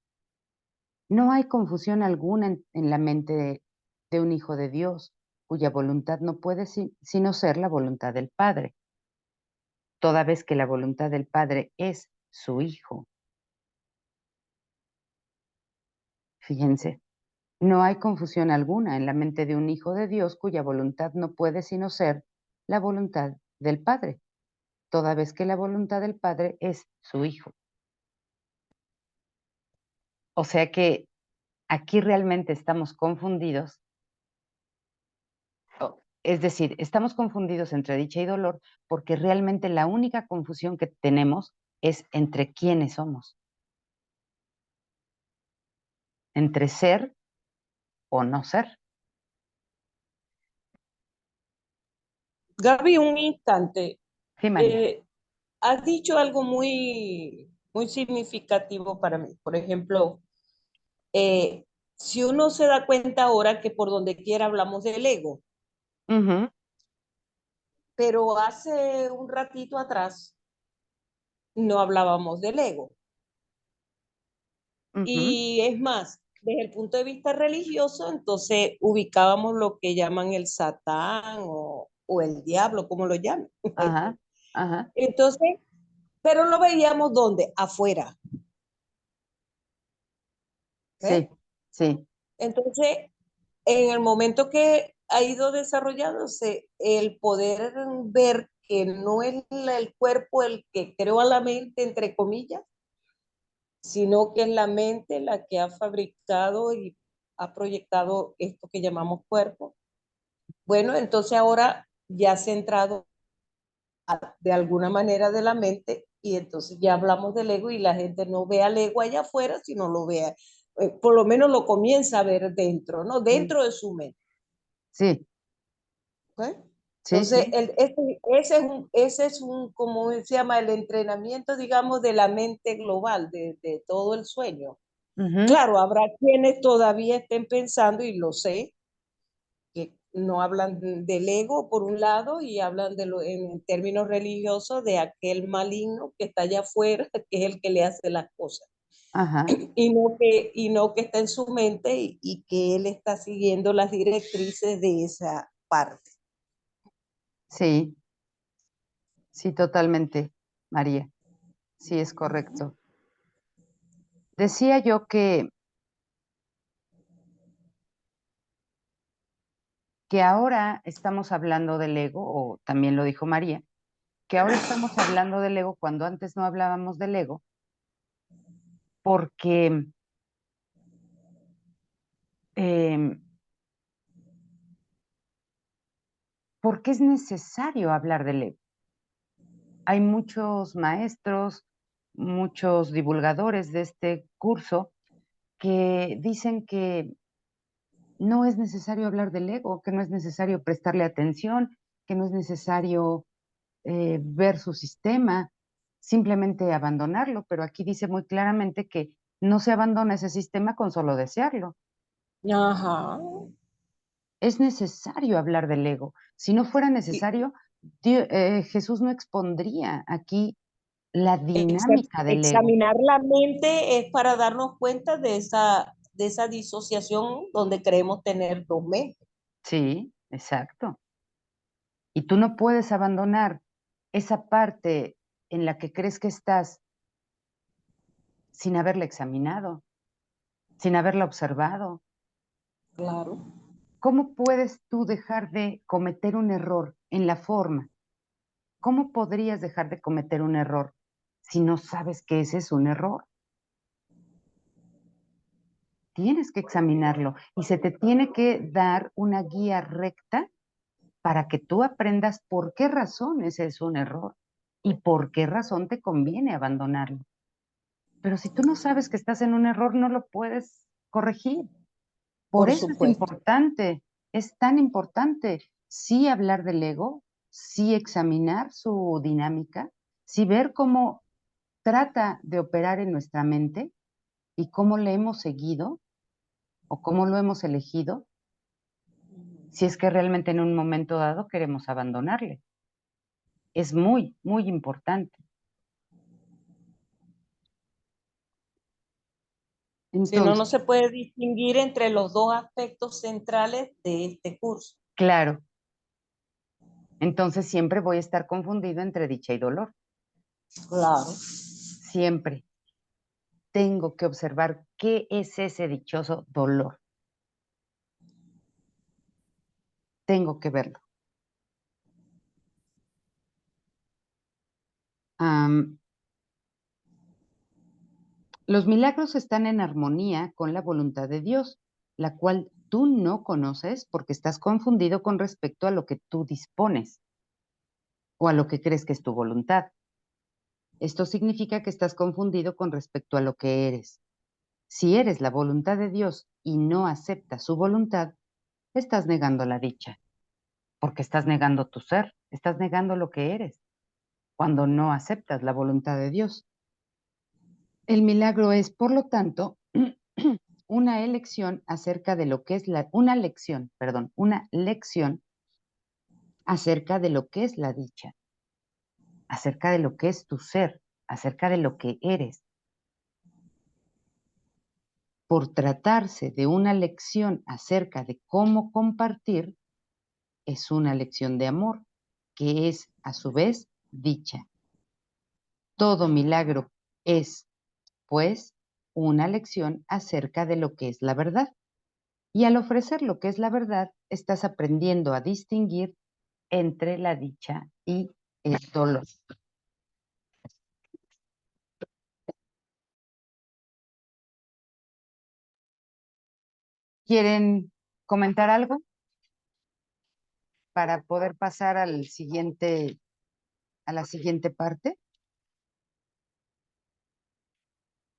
No hay confusión alguna en la mente de un hijo de Dios, cuya voluntad no puede sino ser la voluntad del Padre, toda vez que la voluntad del Padre es su Hijo. Fíjense, no hay confusión alguna en la mente de un hijo de Dios cuya voluntad no puede sino ser la voluntad del Padre, toda vez que la voluntad del Padre es su Hijo. O sea que aquí realmente estamos confundidos, es decir, estamos confundidos entre dicha y dolor porque realmente la única confusión que tenemos es entre quiénes somos, entre ser o no ser. Gaby, un instante. Sí, María. Eh, Has dicho algo muy significativo para mí. Por ejemplo, eh, si uno se da cuenta ahora que por donde quiera hablamos del ego, Ujú, pero hace un ratito atrás no hablábamos del ego. ujú, Y es más, desde el punto de vista religioso, entonces ubicábamos lo que llaman el Satán o el diablo, como lo llaman. ajá, ajá, Entonces, pero lo veíamos ¿dónde? Afuera. sí, ¿Eh? sí, Entonces, en el momento que ha ido desarrollándose el poder ver que no es el cuerpo el que creó a la mente, entre comillas, sino que es la mente la que ha fabricado y ha proyectado esto que llamamos cuerpo. Bueno, entonces ahora ya se ha entrado de alguna manera de la mente y entonces ya hablamos del ego y la gente no ve al ego allá afuera, sino lo ve, por lo menos lo comienza a ver dentro, ¿no? mm, Dentro de su mente. sí, ¿Okay? sí, Entonces, sí, ese es un, como se llama, el entrenamiento, digamos, de la mente global, de todo el sueño. ujú, Claro, habrá quienes todavía estén pensando, y lo sé, que no hablan del ego por un lado y hablan de lo, en términos religiosos de aquel maligno que está allá afuera, que es el que le hace las cosas, ajá, y no que está en su mente y que él está siguiendo las directrices de esa parte. sí, sí, totalmente, María, sí, es correcto. Decía yo que ahora estamos hablando del ego, o también lo dijo María, que ahora estamos hablando del ego cuando antes no hablábamos del ego, porque em, porque es necesario hablar del ego. Hay muchos maestros, muchos divulgadores de este curso que dicen que no es necesario hablar del ego, que no es necesario prestarle atención, que no es necesario ver su sistema, simplemente abandonarlo, pero aquí dice muy claramente que no se abandona ese sistema con solo desearlo. Ajá. Es necesario hablar del ego. Si no fuera Y necesario, Jesús no expondría aquí la dinámica del ego. examinar la mente es para darnos cuenta de esa disociación donde creemos tener dos mentes. Sí, exacto. Y tú no puedes abandonar esa parte en la que crees que estás sin haberla examinado, sin haberla observado. Claro. ¿Cómo puedes tú dejar de cometer un error en la forma? ¿Cómo podrías dejar de cometer un error si no sabes que ese es un error? Tienes que examinarlo y se te tiene que dar una guía recta para que tú aprendas por qué razón ese es un error y por qué razón te conviene abandonarlo. Pero si tú no sabes que estás en un error, no lo puedes corregir. Por Por eso supuesto. es tan importante, sí hablar del ego, sí examinar su dinámica, sí ver cómo trata de operar en nuestra mente y cómo le hemos seguido o cómo lo hemos elegido, si es que realmente en un momento dado queremos abandonarle. Es muy, muy importante. Si no, no Entonces, se puede distinguir entre los dos aspectos centrales de este curso. claro, entonces siempre voy a estar confundido entre dicha y dolor. Claro. Siempre tengo que observar qué es ese dichoso dolor. Tengo que verlo. Am, los milagros están en armonía con la voluntad de Dios, la cual tú no conoces porque estás confundido con respecto a lo que tú dispones o a lo que crees que es tu voluntad. Esto significa que estás confundido con respecto a lo que eres. Si eres la voluntad de Dios y no aceptas su voluntad, estás negando la dicha, porque estás negando tu ser, estás negando lo que eres, cuando no aceptas la voluntad de Dios. El milagro es, por lo tanto, una elección acerca de lo que es una lección, perdón, una lección acerca de lo que es la dicha, acerca de lo que es tu ser, acerca de lo que eres. Por tratarse de una lección acerca de cómo compartir, es una lección de amor, que es a su vez dicha. Todo milagro es, pues, una lección acerca de lo que es la verdad. Y al ofrecer lo que es la verdad, estás aprendiendo a distinguir entre la dicha y el dolor. ¿Quieren comentar algo para poder pasar a la siguiente parte?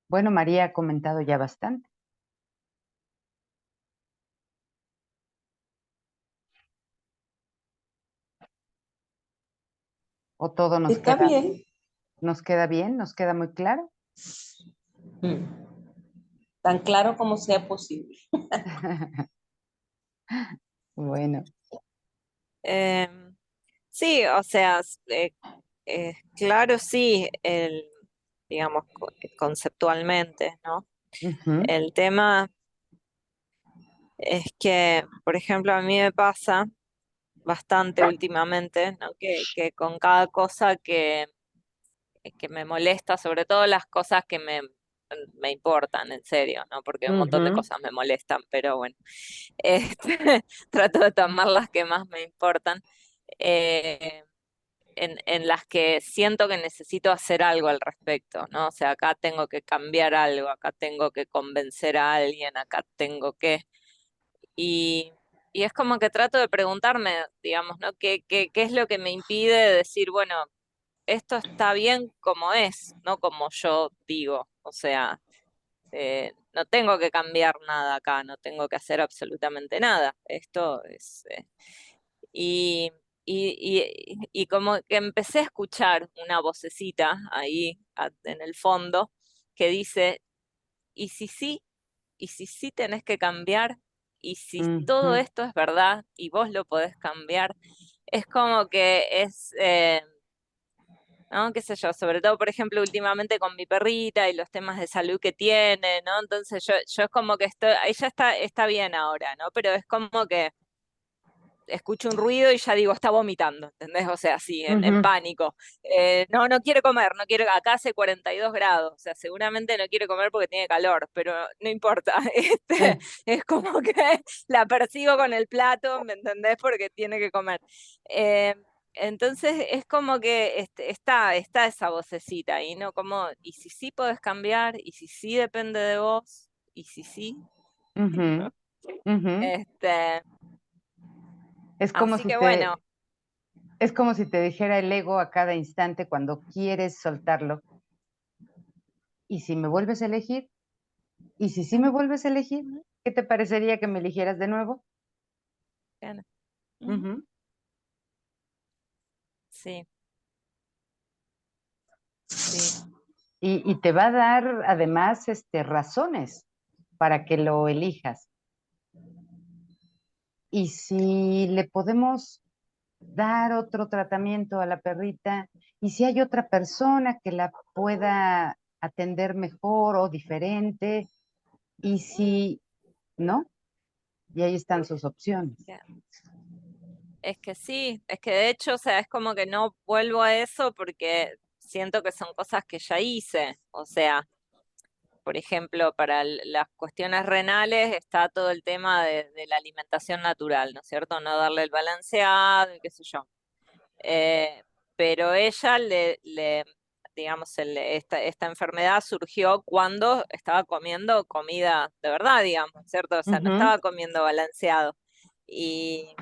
Bueno, María ha comentado ya bastante. ¿O todo Está bien. nos queda bien, nos queda muy claro? Mm. Tan claro como sea posible. Bueno, Em, sí, o sea, claro, sí, digamos, conceptualmente, ¿no? ujú, El tema es que, por ejemplo, a mí me pasa bastante últimamente, ¿no? Que con cada cosa que me molesta, sobre todo las cosas que me importan, en serio, ¿no? Porque un montón de ujú, cosas me molestan, pero bueno, este, trato de tomar las que más me importan. eh, en las que siento que necesito hacer algo al respecto, ¿no? O sea, acá tengo que cambiar algo, acá tengo que convencer a alguien, acá tengo que... Y, y es como que trato de preguntarme, digamos, ¿no? ¿Qué es lo que me impide decir, bueno, esto está bien como es, no como yo digo? O sea, no tengo que cambiar nada acá, no tengo que hacer absolutamente nada. Esto es... y, y como que empecé a escuchar una vocecita ahí en el fondo que dice, ¿y si sí? ¿Y si sí tenés que cambiar? ¿Y si todo ujú, esto es verdad y vos lo podés cambiar? Es como que es, ¿no? Qué sé yo, sobre todo, por ejemplo, últimamente con mi perrita y los temas de salud que tiene, ¿no? Entonces yo es como que ella está bien ahora, ¿no? Pero es como que escucho un ruido y ya digo, está vomitando, ¿entendés? O sea, sí, en Ujú. pánico. No quiere comer, no quiere, acá hace 42 grados, o sea, seguramente no quiere comer porque tiene calor, pero no importa, Sí. es como que la persigo con el plato, ¿me entendés? Porque tiene que comer. Eh, entonces es como que está esa vocecita ahí, ¿no? Como, ¿y si sí podés cambiar? ¿Y si sí depende de vos? ¿Y si sí? Ujú, ujú. Este, Es como así si que bueno. es como si te dijera el ego a cada instante cuando quieres soltarlo. ¿Y si me vuelves a elegir? ¿Y si sí me vuelves a elegir? Ujú, ¿Qué te parecería que me eligieras de nuevo? bien. Ujú, Ujú. sí, sí, Y te va a dar además razones para que lo elijas. Y si le podemos dar otro tratamiento a la perrita, y si hay otra persona que la pueda atender mejor o diferente, y si no, y ahí están sus opciones. bien. Es que sí, es que de hecho, o sea, es como que no vuelvo a eso porque siento que son cosas que ya hice. O sea, por ejemplo, para las cuestiones renales está todo el tema de la alimentación natural, ¿no es cierto? No darle el balanceado y qué sé yo. Eh, pero ella digamos, esta enfermedad surgió cuando estaba comiendo comida de verdad, digamos, ¿cierto? O sea, no Ujú, estaba comiendo balanceado. Y,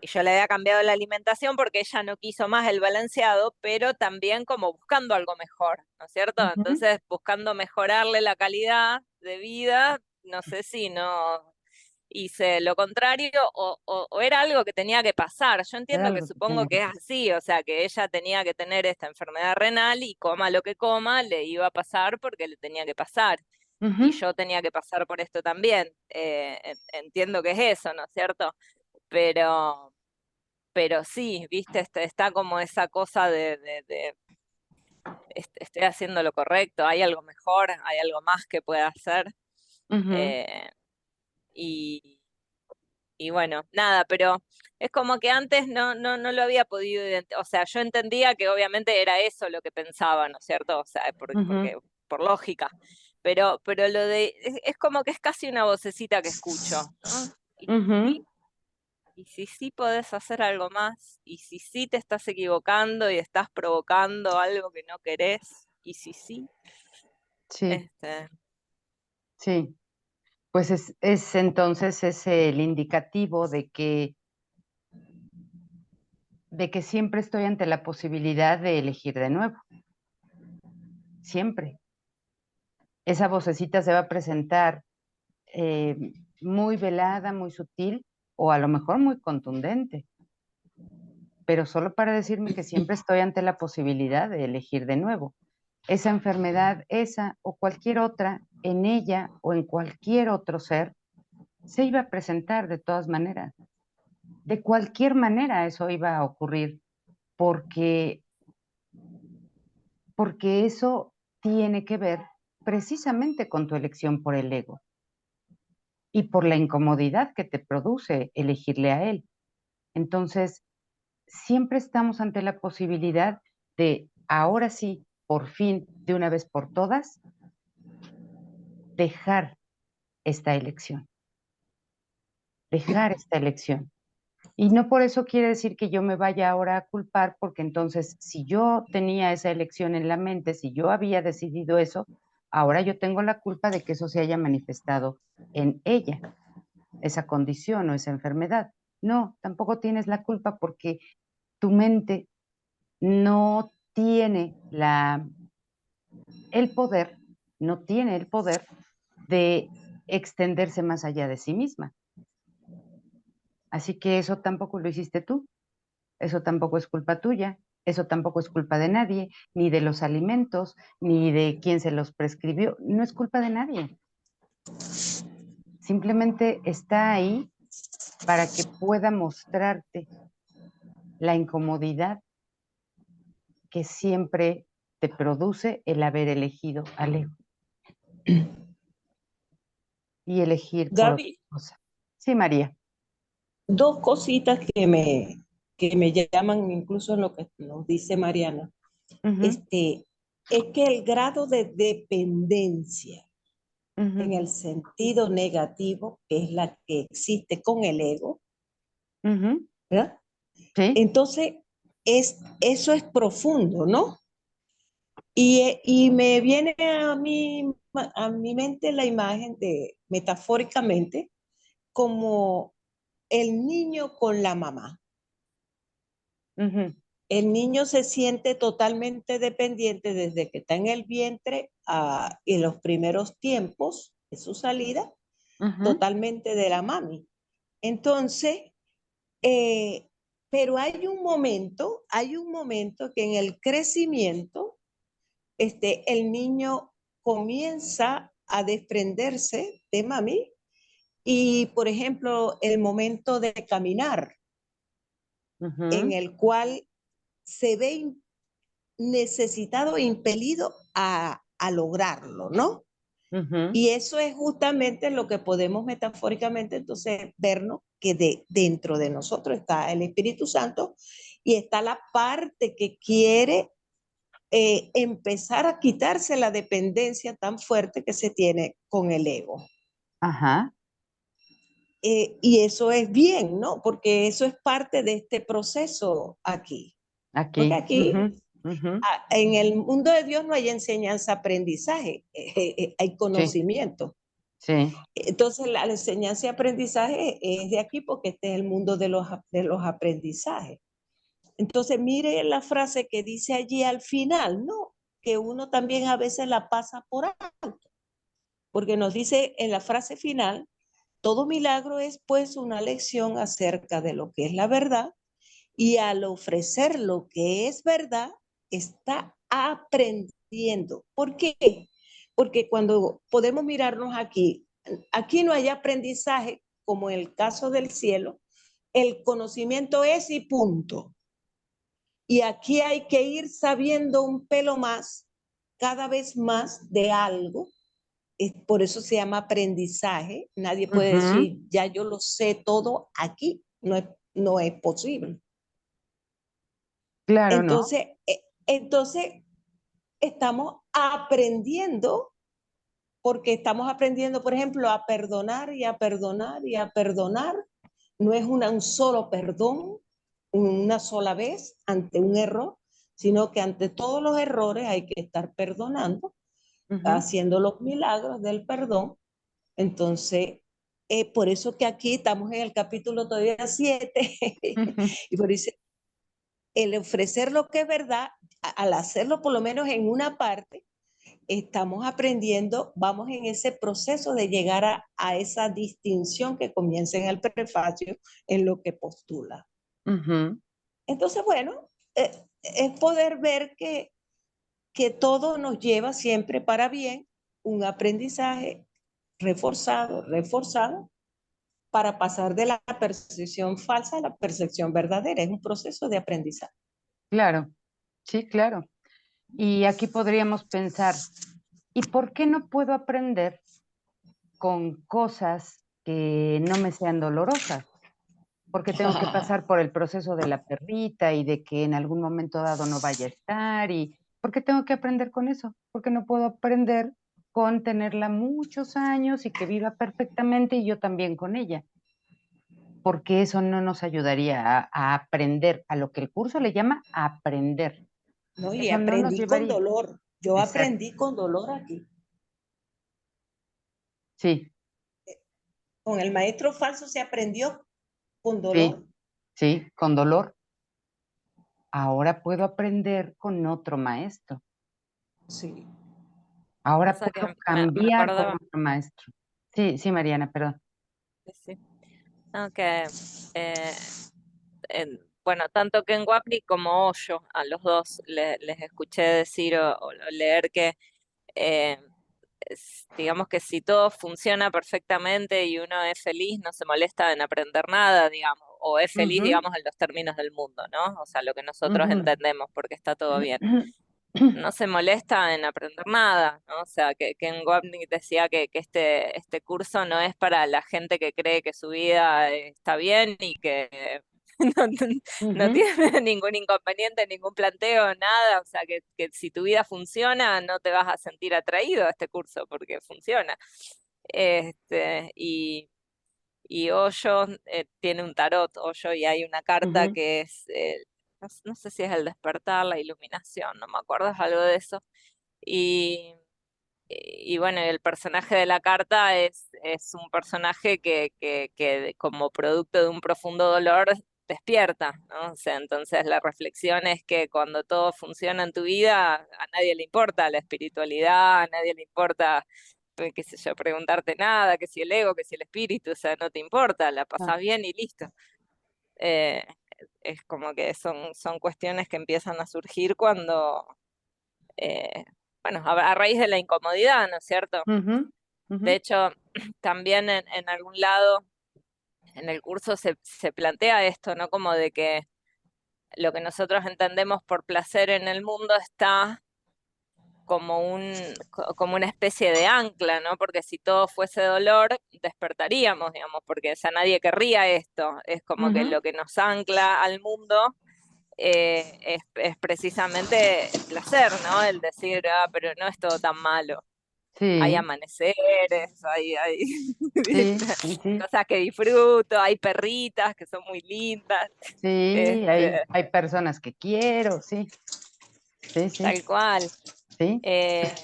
y yo le había cambiado la alimentación porque ella no quiso más el balanceado, pero también como buscando algo mejor, ¿no es cierto? ujú. Entonces, buscando mejorarle la calidad de vida, no sé si no hice lo contrario o era algo que tenía que pasar. Yo Era entiendo que algo que supongo tenía que que es pasar. así, o sea, que ella tenía que tener esta enfermedad renal y coma lo que coma, le iba a pasar porque le tenía que pasar. Y Ujú. yo tenía que pasar por esto también. Entiendo que es eso, ¿no es cierto? Pero, pero sí, viste, está como esa cosa de estoy haciendo lo correcto, hay algo mejor, hay algo más que pueda hacer. Ujú. eh, y, y bueno, nada, pero es como que antes no lo había podido identificar, o sea, yo entendía que obviamente era eso lo que pensaba, ¿no es cierto? O sea, Ujú. porque por lógica, pero lo de, es como que es casi una vocecita que escucho, ¿no? Ujú. Y si sí podés hacer algo más, y si sí te estás equivocando y estás provocando algo que no querés, y si sí, Sí, este, sí. Pues es entonces es el indicativo de que siempre estoy ante la posibilidad de elegir de nuevo. Siempre. Esa vocecita se va a presentar eh, muy velada, muy sutil o a lo mejor muy contundente, pero solo para decirme que siempre estoy ante la posibilidad de elegir de nuevo. Esa enfermedad, esa o cualquier otra, en ella o en cualquier otro ser, se iba a presentar de todas maneras. De cualquier manera eso iba a ocurrir porque, porque eso tiene que ver precisamente con tu elección por el ego y por la incomodidad que te produce elegirle a él. Entonces, siempre estamos ante la posibilidad de, ahora sí, por fin, de una vez por todas, dejar esta elección, dejar esta elección. Y no por eso quiere decir que yo me vaya ahora a culpar, porque entonces si yo tenía esa elección en la mente, si yo había decidido eso, ahora yo tengo la culpa de que eso se haya manifestado en ella, esa condición o esa enfermedad. No, tampoco tienes la culpa porque tu mente no tiene el poder, no tiene el poder de extenderse más allá de sí misma. Así que eso tampoco lo hiciste tú. Eso tampoco es culpa tuya, eso tampoco es culpa de nadie, ni de los alimentos, ni de quién se los prescribió, no es culpa de nadie. Simplemente está ahí para que pueda mostrarte la incomodidad que siempre te produce el haber elegido al ego y elegir por otra Gaby, cosa. Sí, María. dos cositas que me llaman incluso en lo que nos dice Mariana. Ujú, Es que el grado de dependencia en ujú, el sentido negativo, que es la que existe con el ego, ujú. ¿verdad? Sí, Entonces, eso es profundo, ¿no? Y me viene a mi mente la imagen de, metafóricamente, como el niño con la mamá. ujú, El niño se siente totalmente dependiente desde que está en el vientre en los primeros tiempos de su salida, ujú, totalmente de la mami. Entonces, eh, pero hay un momento que en el crecimiento, el niño comienza a desprenderse de mami y, por ejemplo, el momento de caminar, en ujú, el cual se ve necesitado e impelido a lograrlo, ¿no? ujú. Y eso es justamente lo que podemos metafóricamente entonces vernos que dentro de nosotros está el Espíritu Santo y está la parte que quiere empezar a quitarse la dependencia tan fuerte que se tiene con el ego. Ajá, Y eso es bien, ¿no? Porque eso es parte de este proceso aquí. Porque aquí. aquí, Ujú, ujú. en el mundo de Dios no hay enseñanza, aprendizaje, hay Sí, conocimiento. sí. Entonces, la enseñanza y aprendizaje es de aquí porque este es el mundo de los aprendizajes. Entonces, mire la frase que dice allí al final, ¿no? Que uno también a veces la pasa por alto, porque nos dice en la frase final, todo milagro es pues una lección acerca de lo que es la verdad y al ofrecer lo que es verdad, está aprendiendo. ¿Por qué? Porque cuando podemos mirarnos aquí no hay aprendizaje, como en el caso del cielo, el conocimiento es y punto. Y aquí hay que ir sabiendo un pelo más, cada vez más de algo. Por eso se llama aprendizaje. Nadie puede Ujú. decir, ya yo lo sé todo aquí. No es posible. Claro, ¿no? Entonces estamos aprendiendo, porque estamos aprendiendo, por ejemplo, a perdonar y a perdonar y a perdonar. No es un solo perdón, una sola vez ante un error, sino que ante todos los errores hay que estar perdonando, Ujú. haciendo los milagros del perdón. Entonces, por eso que aquí estamos en el capítulo todavía 7 Ujú. y por eso el ofrecer lo que es verdad, al hacerlo por lo menos en una parte, estamos aprendiendo, vamos en ese proceso de llegar a esa distinción que comienza en el prefacio, en lo que postula. Ujú. Entonces, bueno, es poder ver que todo nos lleva siempre para bien, un aprendizaje reforzado, reforzado, para pasar de la percepción falsa a la percepción verdadera. Es un proceso de aprendizaje. Claro, sí, claro. Y aquí podríamos pensar, ¿y por qué no puedo aprender con cosas que no me sean dolorosas? Porque tengo que pasar por el proceso de la perrita y de que en algún momento dado no vaya a estar y ¿por qué tengo que aprender con eso? ¿Por qué no puedo aprender con tenerla muchos años y que viva perfectamente y yo también con ella? Porque eso no nos ayudaría a aprender, a lo que el curso le llama aprender. ¿No? Y Eso no nos aprendí con llevaría. dolor. Yo Exacto. aprendí con dolor aquí. Sí, Con el maestro falso se aprendió con sí, dolor. sí, con dolor. Ahora puedo aprender con otro maestro. Sí. Ahora Cosa que puedo me cambiar con acordaba, otro maestro. Sí, sí, Mariana, perdón. sí, sí. No, que, eh, bueno, tanto Ken Wapnick como Osho, a los dos les escuché decir o leer que eh, digamos que si todo funciona perfectamente y uno es feliz, no se molesta en aprender nada, digamos, o es feliz, Ujú, digamos, en los términos del mundo, ¿no? O sea, lo que nosotros ujú. entendemos porque está todo bien. no se molesta en aprender nada, ¿no? O sea, que Ken Wapnick decía que este curso no es para la gente que cree que su vida está bien y que no, no Ujú, tiene ningún inconveniente, ningún planteo, nada. O sea, que si tu vida funciona, no te vas a sentir atraído a este curso porque funciona. Y Osho tiene un tarot, Osho, y hay una carta ujú, que es, no sé si es el despertar, la iluminación, no me acuerdo, es algo de eso. Y, y bueno, el personaje de la carta es un personaje que como producto de un profundo dolor despierta, ¿no? O sea, entonces la reflexión es que cuando todo funciona en tu vida, a nadie le importa la espiritualidad, a nadie le importa qué sé yo, preguntarte nada, que si el ego, que si el espíritu, o sea, no te importa, la ah, pasás bien y listo. Eh, es como que son cuestiones que empiezan a surgir cuando, eh, bueno, a raíz de la incomodidad, ¿no es cierto? ujú, ujú, De hecho, también en algún lado, en el curso se plantea esto, ¿no? Como de que lo que nosotros entendemos por placer en el mundo está como una especie de ancla, ¿no? Porque si todo fuese dolor, despertaríamos, digamos, porque ya nadie querría esto. Es como que ujú. lo que nos ancla al mundo es precisamente el placer, ¿no? El decir, ah, pero no es todo tan malo. Hay Sí, amaneceres, hay sí, ¿viste? sí, sí, Cosas que disfruto, hay perritas que son muy lindas, sí, este, hay personas que quiero, sí, sí, sí, tal cual. sí, Eh,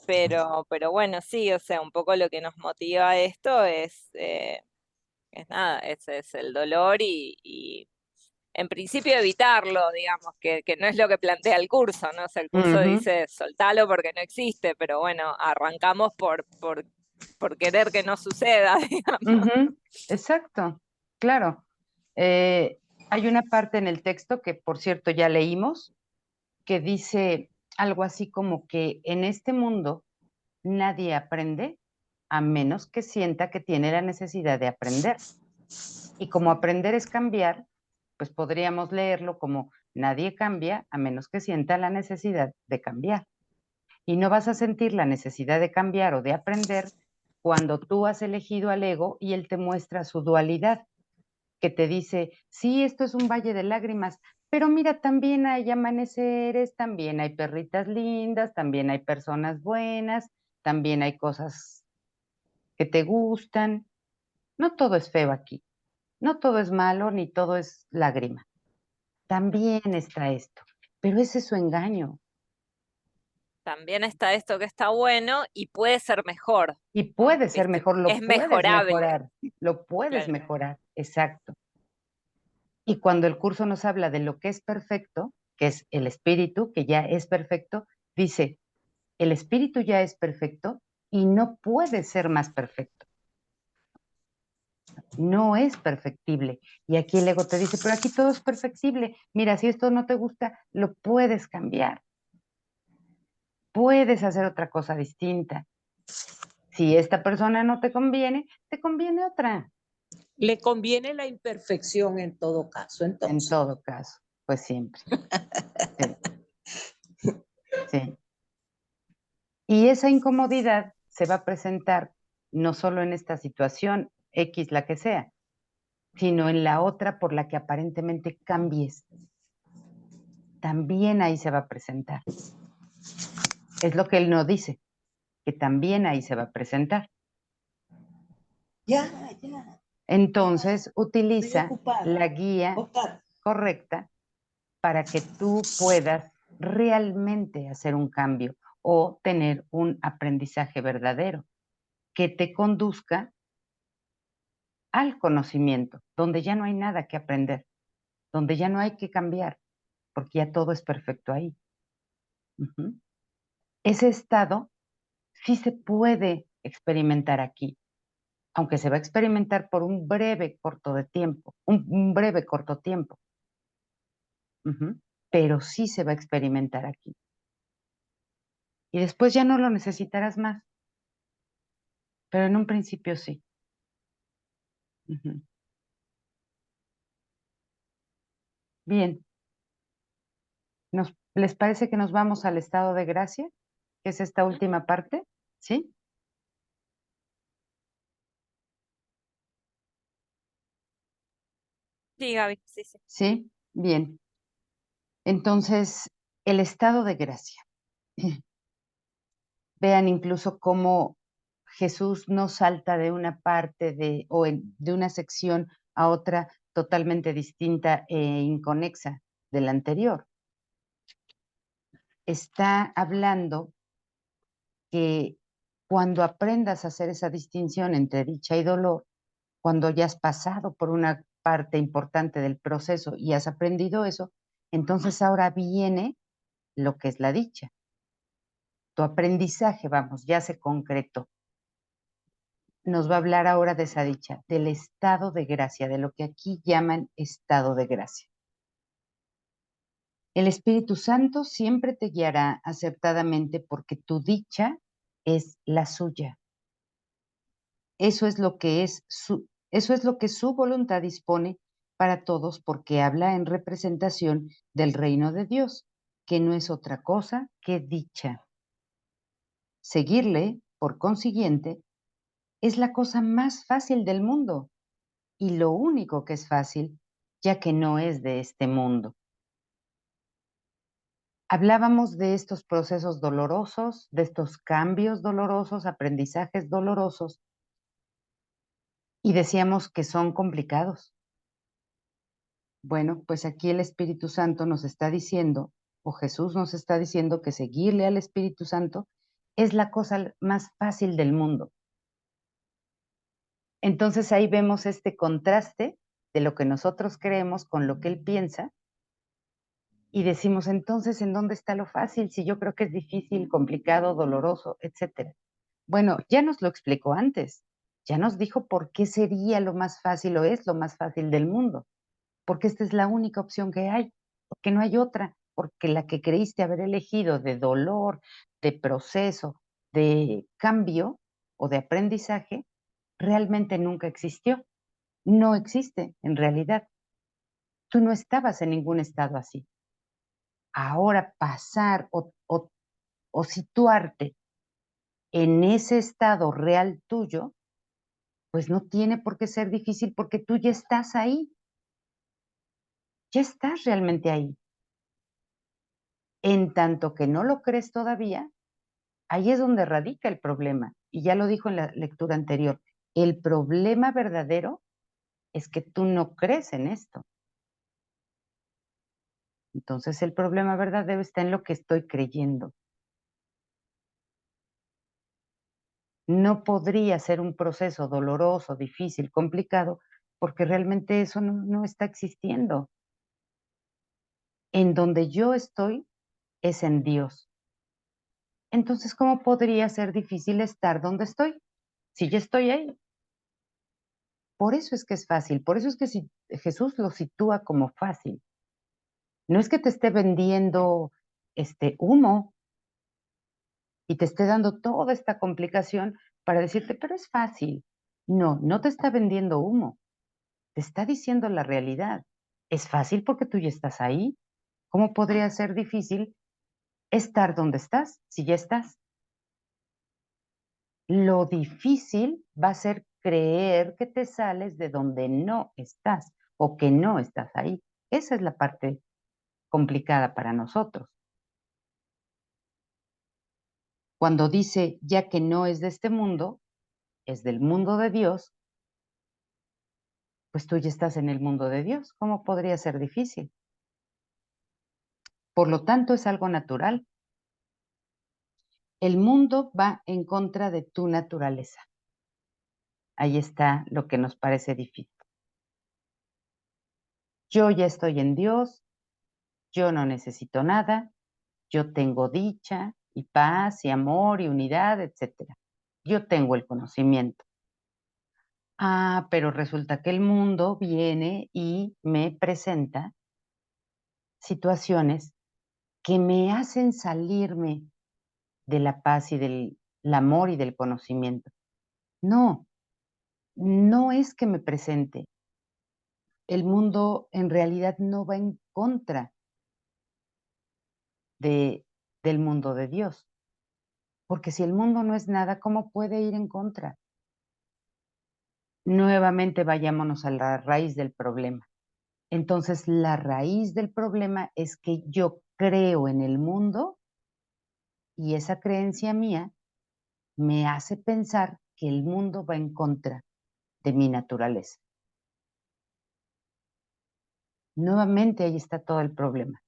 pero bueno, sí, o sea, un poco lo que nos motiva a esto es nada, es el dolor y en principio evitarlo, digamos, que no es lo que plantea el curso, ¿no? O sea, el curso ujú, dice soltalo porque no existe, pero bueno, arrancamos por querer que no suceda, digamos. ujú. Exacto, claro. Eh, Hay una parte en el texto que, por cierto, ya leímos, que dice algo así como que en este mundo nadie aprende a menos que sienta que tiene la necesidad de aprender. Y como aprender es cambiar, pues podríamos leerlo como nadie cambia a menos que sienta la necesidad de cambiar. Y no vas a sentir la necesidad de cambiar o de aprender cuando tú has elegido al ego y él te muestra su dualidad, que te dice, sí, esto es un valle de lágrimas, pero mira, también hay amaneceres, también hay perritas lindas, también hay personas buenas, también hay cosas que te gustan. No todo es feo aquí, no todo es malo, ni todo es lágrima. También está esto, pero ese es su engaño. También está esto que está bueno y puede ser mejor, Y ¿no? puede ser ¿Viste? mejor, Es lo puedes mejorable, mejorar, lo puedes claro. mejorar, exacto. Y cuando el curso nos habla de lo que es perfecto, que es el espíritu, que ya es perfecto, dice, el espíritu ya es perfecto y no puede ser más perfecto. No es perfectible. Y aquí el ego te dice, pero aquí todo es perfectible. Mira, si esto no te gusta, lo puedes cambiar. Puedes hacer otra cosa distinta. Si esta persona no te conviene otra. Le conviene la imperfección en todo caso, En entonces. todo caso, pues siempre. Sí, sí. Y esa incomodidad se va a presentar no solo en esta situación X, la que sea, sino en la otra por la que aparentemente cambies. También ahí se va a presentar. Es lo que él no dice, que también ahí se va a presentar. Ya, ya, ya, Entonces, estoy utiliza ocupada. la guía Oscar, correcta para que tú puedas realmente hacer un cambio o tener un aprendizaje verdadero que te conduzca al conocimiento, donde ya no hay nada que aprender, donde ya no hay que cambiar, porque ya todo es perfecto ahí. Ujú. Ese estado sí se puede experimentar aquí, aunque se va a experimentar por un breve corto de tiempo, un breve corto tiempo, ujú, pero sí se va a experimentar aquí. Y después ya no lo necesitarás más, pero en un principio sí. Ujú. Bien, ¿Les parece que nos vamos al estado de gracia? Que es esta última parte, ¿sí? Sí, Gaby, sí, sí. Sí, bien. Entonces, el estado de gracia. Vean incluso cómo Jesús no salta de una parte de una sección a otra totalmente distinta e inconexa de la anterior. Está hablando que cuando aprendas a hacer esa distinción entre dicha y dolor, cuando ya has pasado por una parte importante del proceso y has aprendido eso, entonces ahora viene lo que es la dicha. Tu aprendizaje, vamos, ya se concretó. Nos va a hablar ahora de esa dicha, del estado de gracia, de lo que aquí llaman estado de gracia. El Espíritu Santo siempre te guiará acertadamente porque tu dicha es la suya. Eso es lo que su voluntad dispone para todos porque habla en representación del reino de Dios, que no es otra cosa que dicha. Seguirle, por consiguiente, es la cosa más fácil del mundo y lo único que es fácil, ya que no es de este mundo. Hablábamos de estos procesos dolorosos, de estos cambios dolorosos, aprendizajes dolorosos, y decíamos que son complicados. Bueno, pues aquí el Espíritu Santo nos está diciendo, o Jesús nos está diciendo que seguirle al Espíritu Santo es la cosa más fácil del mundo. Entonces ahí vemos este contraste de lo que nosotros creemos con lo que Él piensa y decimos, entonces, ¿en dónde está lo fácil? Si yo creo que es difícil, complicado, doloroso, etcétera. Bueno, ya nos lo explicó antes, ya nos dijo por qué sería lo más fácil o es lo más fácil del mundo, porque esta es la única opción que hay, porque no hay otra, porque la que creíste haber elegido de dolor, de proceso, de cambio o de aprendizaje, realmente nunca existió. No existe en realidad. Tú no estabas en ningún estado así. Ahora pasar o situarte en ese estado real tuyo, pues no tiene por qué ser difícil porque tú ya estás ahí, ya estás realmente ahí. En tanto que no lo crees todavía, ahí es donde radica el problema. Y ya lo dijo en la lectura anterior, el problema verdadero es que tú no crees en esto. Entonces el problema verdadero está en lo que estoy creyendo. No podría ser un proceso doloroso, difícil, complicado, porque realmente eso no está existiendo. En donde yo estoy es en Dios. Entonces, ¿cómo podría ser difícil estar donde estoy? Si ya estoy ahí. Por eso es que es fácil, por eso es que si Jesús lo sitúa como fácil. No es que te esté vendiendo humo y te esté dando toda esta complicación para decirte, pero es fácil. No, no te está vendiendo humo, te está diciendo la realidad. Es fácil porque tú ya estás ahí. ¿Cómo podría ser difícil estar donde estás si ya estás? Lo difícil va a ser creer que te sales de donde no estás o que no estás ahí. Esa es la parte complicada para nosotros. Cuando dice, ya que no es de este mundo, es del mundo de Dios, pues tú ya estás en el mundo de Dios. ¿Cómo podría ser difícil? Por lo tanto, es algo natural. El mundo va en contra de tu naturaleza. Ahí está lo que nos parece difícil. Yo ya estoy en Dios, yo no necesito nada, yo tengo dicha y paz y amor y unidad, etcétera. Yo tengo el conocimiento. Ah, pero resulta que el mundo viene y me presenta situaciones que me hacen salirme de la paz y del amor y del conocimiento. No, no es que me presente. El mundo en realidad no va en contra del mundo de Dios. Porque si el mundo no es nada, ¿cómo puede ir en contra? Nuevamente vayámonos a la raíz del problema. Entonces, la raíz del problema es que yo creo en el mundo y esa creencia mía me hace pensar que el mundo va en contra de mi naturaleza. Nuevamente ahí está todo el problema.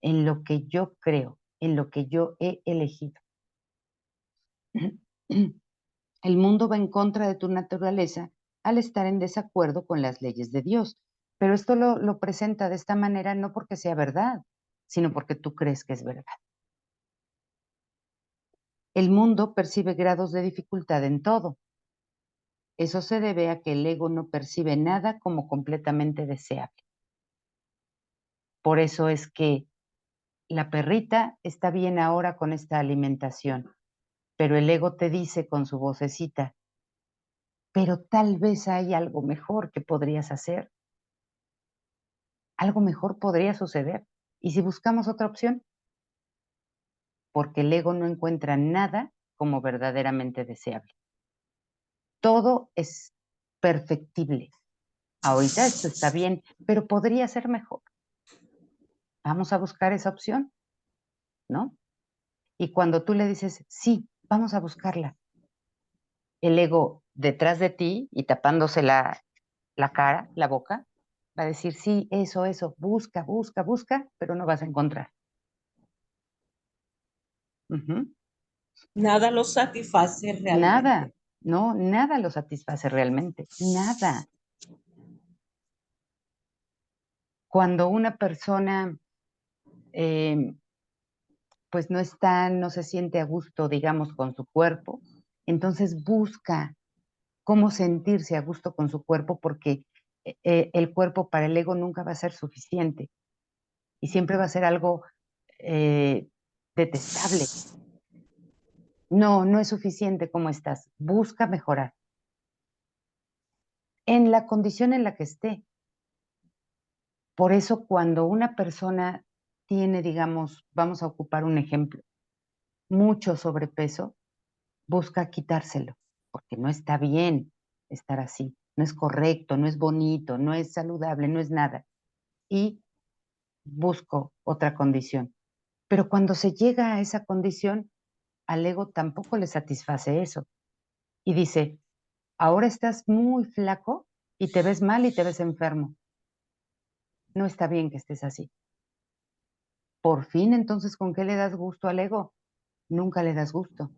En lo que yo creo, en lo que yo he elegido. El mundo va en contra de tu naturaleza al estar en desacuerdo con las leyes de Dios. Pero esto lo presenta de esta manera no porque sea verdad, sino porque tú crees que es verdad. El mundo percibe grados de dificultad en todo. Eso se debe a que el ego no percibe nada como completamente deseable. Por eso es que la perrita está bien ahora con esta alimentación, pero el ego te dice con su vocecita, pero tal vez hay algo mejor que podrías hacer. Algo mejor podría suceder. ¿Y si buscamos otra opción? Porque el ego no encuentra nada como verdaderamente deseable. Todo es perfectible. Ahorita esto está bien, pero podría ser mejor. Vamos a buscar esa opción, ¿no? Y cuando tú le dices, sí, vamos a buscarla, el ego detrás de ti y tapándose la cara, la boca, va a decir, sí, eso, busca, busca, busca, pero no vas a encontrar. Ujú. Nada lo satisface realmente. Nada, no, nada lo satisface realmente, nada. Cuando una persona pues no está, no se siente a gusto, digamos, con su cuerpo, entonces busca cómo sentirse a gusto con su cuerpo porque el cuerpo para el ego nunca va a ser suficiente y siempre va a ser algo detestable. No, no es suficiente como estás. Busca mejorar en la condición en la que esté. Por eso cuando una persona tiene, digamos, vamos a ocupar un ejemplo, mucho sobrepeso, busca quitárselo, porque no está bien estar así, no es correcto, no es bonito, no es saludable, no es nada. Y busco otra condición. Pero cuando se llega a esa condición, al ego tampoco le satisface eso. Y dice, ahora estás muy flaco y te ves mal y te ves enfermo. No está bien que estés así. Por fin, entonces, ¿con qué le das gusto al ego? Nunca le das gusto,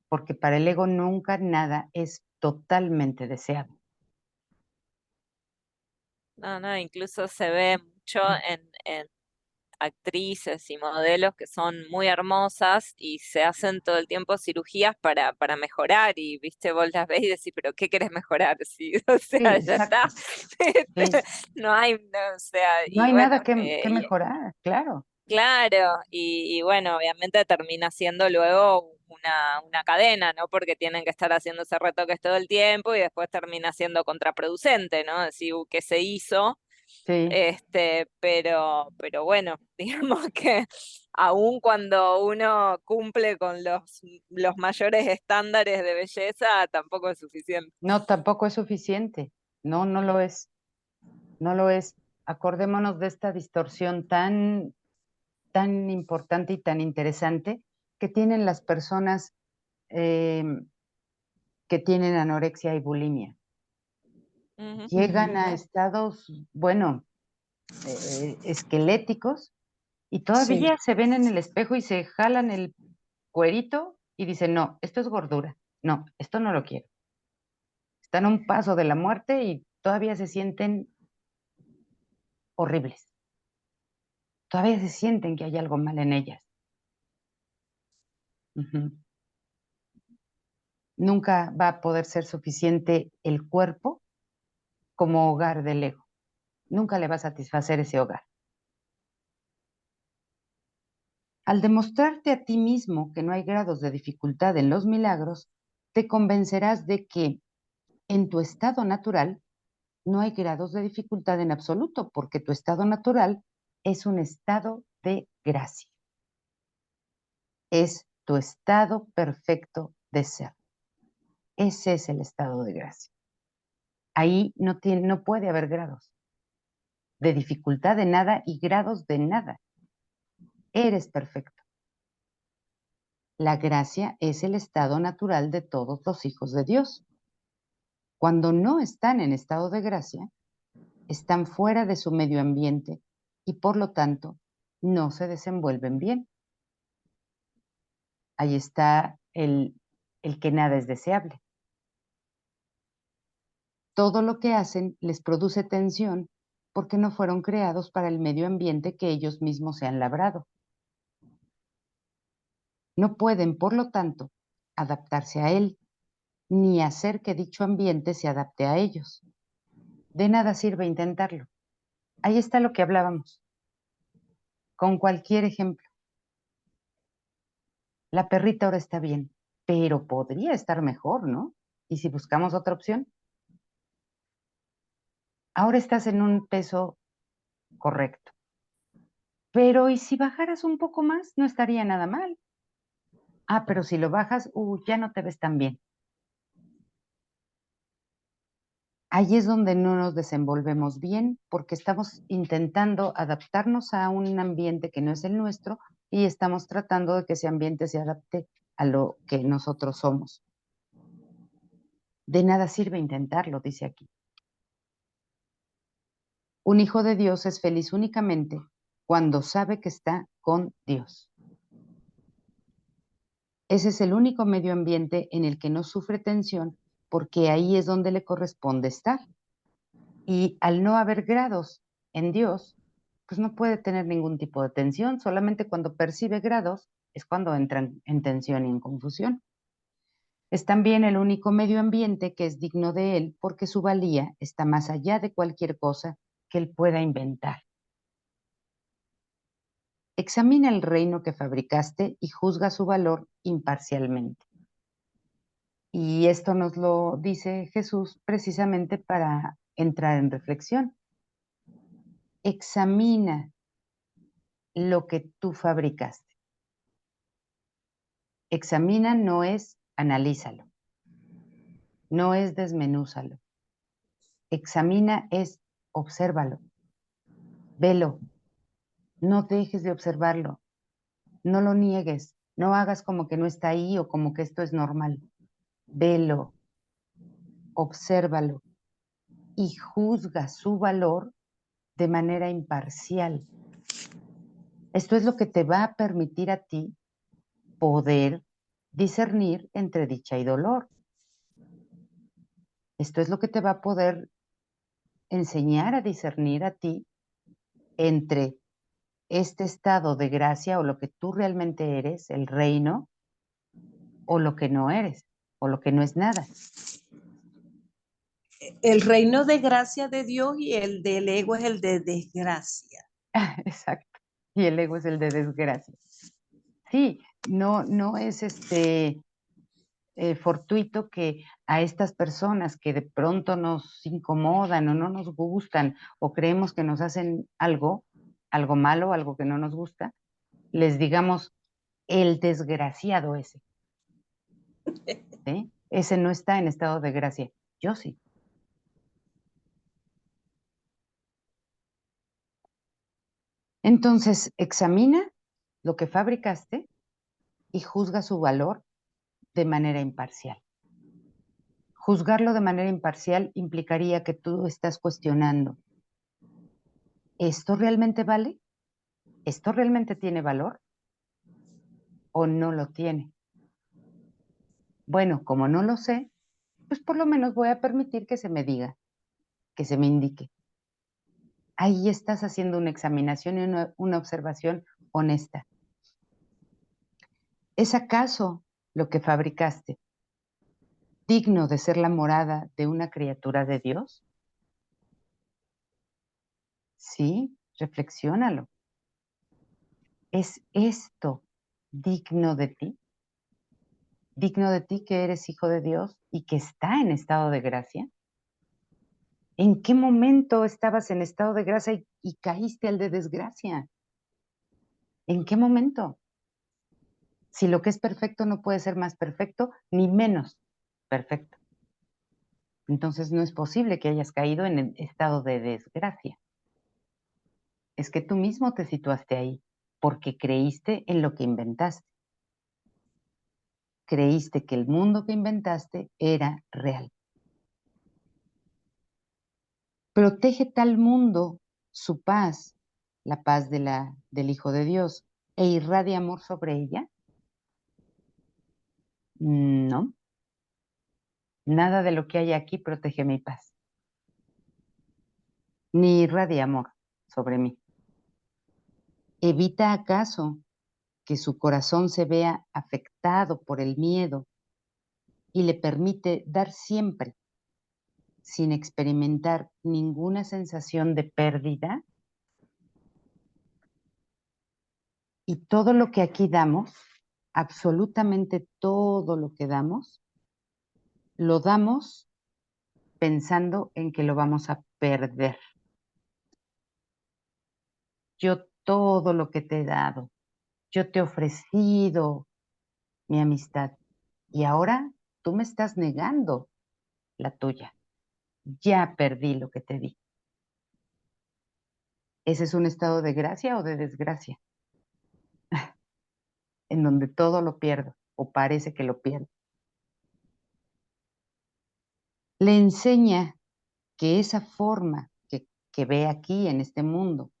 porque para el ego nunca nada es totalmente deseado. No, incluso se ve mucho en actrices y modelos que son muy hermosas y se hacen todo el tiempo cirugías para mejorar y, viste, vos las ves y decís, pero ¿qué querés mejorar? Sí, o Sí, sea, ya está. exacto. Sí. No hay, no, o sea, No y hay bueno, nada que mejorar, claro. claro, y bueno, obviamente termina siendo luego una cadena, ¿no? Porque tienen que estar haciéndose retoques todo el tiempo y después termina siendo contraproducente, ¿no? Decir, ¿qué se hizo? Sí, Pero bueno, digamos que aun cuando uno cumple con los mayores estándares de belleza, tampoco es suficiente. no, tampoco es suficiente. No, no lo es. No lo es. Acordémonos de esta distorsión tan importante y tan interesante que tienen las personas eh, que tienen anorexia y bulimia. Ujú. Llegan a estados, bueno, esqueléticos y Sí, todavía se ven en el espejo y se jalan el cuerito y dicen, no, esto es gordura. No, esto no lo quiero. Están a un paso de la muerte y todavía se sienten horribles. Todavía se sienten que hay algo mal en ellas. Ujú. Nunca va a poder ser suficiente el cuerpo como hogar del ego. Nunca le va a satisfacer ese hogar. Al demostrarte a ti mismo que no hay grados de dificultad en los milagros, te convencerás de que en tu estado natural no hay grados de dificultad en absoluto, porque tu estado natural es un estado de gracia. Es tu estado perfecto de ser. Ese es el estado de gracia. Ahí no puede haber grados de dificultad de nada y grados de nada. Eres perfecto. La gracia es el estado natural de todos los hijos de Dios. Cuando no están en estado de gracia, están fuera de su medio ambiente y por lo tanto no se desenvuelven bien. Ahí está el que nada es deseable. Todo lo que hacen les produce tensión porque no fueron creados para el medio ambiente que ellos mismos se han labrado. No pueden, por lo tanto, adaptarse a él, ni hacer que dicho ambiente se adapte a ellos. De nada sirve intentarlo. Ahí está lo que hablábamos. Con cualquier ejemplo. La perrita ahora está bien, pero podría estar mejor, ¿no? ¿Y si buscamos otra opción? Ahora estás en un peso correcto. Pero ¿y si bajaras un poco más? No estaría nada mal. Ah, pero si lo bajas, ya no te ves tan bien. Ahí es donde no nos desenvolvemos bien porque estamos intentando adaptarnos a un ambiente que no es el nuestro y estamos tratando de que ese ambiente se adapte a lo que nosotros somos. De nada sirve intentarlo, dice aquí. Un hijo de Dios es feliz únicamente cuando sabe que está con Dios. Ese es el único medio ambiente en el que no sufre tensión porque ahí es donde le corresponde estar. Y al no haber grados en Dios, pues no puede tener ningún tipo de tensión, solamente cuando percibe grados es cuando entran en tensión y en confusión. Es también el único medio ambiente que es digno de él porque su valía está más allá de cualquier cosa que él pueda inventar. Examina el reino que fabricaste y juzga su valor imparcialmente. Y esto nos lo dice Jesús precisamente para entrar en reflexión. Examina lo que tú fabricaste. Examina no es analízalo, no es desmenúzalo. Examina es obsérvalo, velo, no dejes de observarlo, no lo niegues, no hagas como que no está ahí o como que esto es normal. Velo, obsérvalo y juzga su valor de manera imparcial. Esto es lo que te va a permitir a ti poder discernir entre dicha y dolor. Esto es lo que te va a poder enseñar a discernir a ti entre este estado de gracia o lo que tú realmente eres, el reino, o lo que no eres, o lo que no es nada. El reino de gracia de Dios y el del ego es el de desgracia. Exacto. Y el ego es el de desgracia. Sí, no es fortuito que a estas personas que de pronto nos incomodan o no nos gustan o creemos que nos hacen algo malo, algo que no nos gusta, les digamos el desgraciado ese. ¿Sí? Ese no está en estado de gracia. Yo sí. Entonces, examina lo que fabricaste y juzga su valor de manera imparcial. Juzgarlo de manera imparcial implicaría que tú estás cuestionando, ¿esto realmente vale? ¿Esto realmente tiene valor? ¿O no lo tiene? Bueno, como no lo sé, pues por lo menos voy a permitir que se me diga, que se me indique. Ahí estás haciendo una examinación y una observación honesta. ¿Es acaso lo que fabricaste digno de ser la morada de una criatura de Dios? Sí, reflexiónalo. ¿Es esto digno de ti? ¿Digno de ti que eres hijo de Dios y que está en estado de gracia? ¿En qué momento estabas en estado de gracia y caíste al de desgracia. ¿En qué momento? Si lo que es perfecto no puede ser más perfecto ni menos perfecto. Entonces no es posible que hayas caído en el estado de desgracia. Es que tú mismo te situaste ahí porque creíste en lo que inventaste. Creíste que el mundo que inventaste era real. Protege tal mundo su paz, la paz del Hijo de Dios, e irradia amor sobre ella. No, nada de lo que hay aquí protege mi paz, ni irradia amor sobre mí. ¿Evita acaso que su corazón se vea afectado por el miedo y le permite dar siempre sin experimentar ninguna sensación de pérdida? Y todo lo que aquí damos, absolutamente todo lo que damos, lo damos pensando en que lo vamos a perder. Yo todo lo que te he dado, yo te he ofrecido mi amistad y ahora tú me estás negando la tuya. Ya perdí lo que te di. ¿Ese es un estado de gracia o de desgracia? En donde todo lo pierdo o parece que lo pierdo. Le enseña que esa forma que ve aquí en este mundo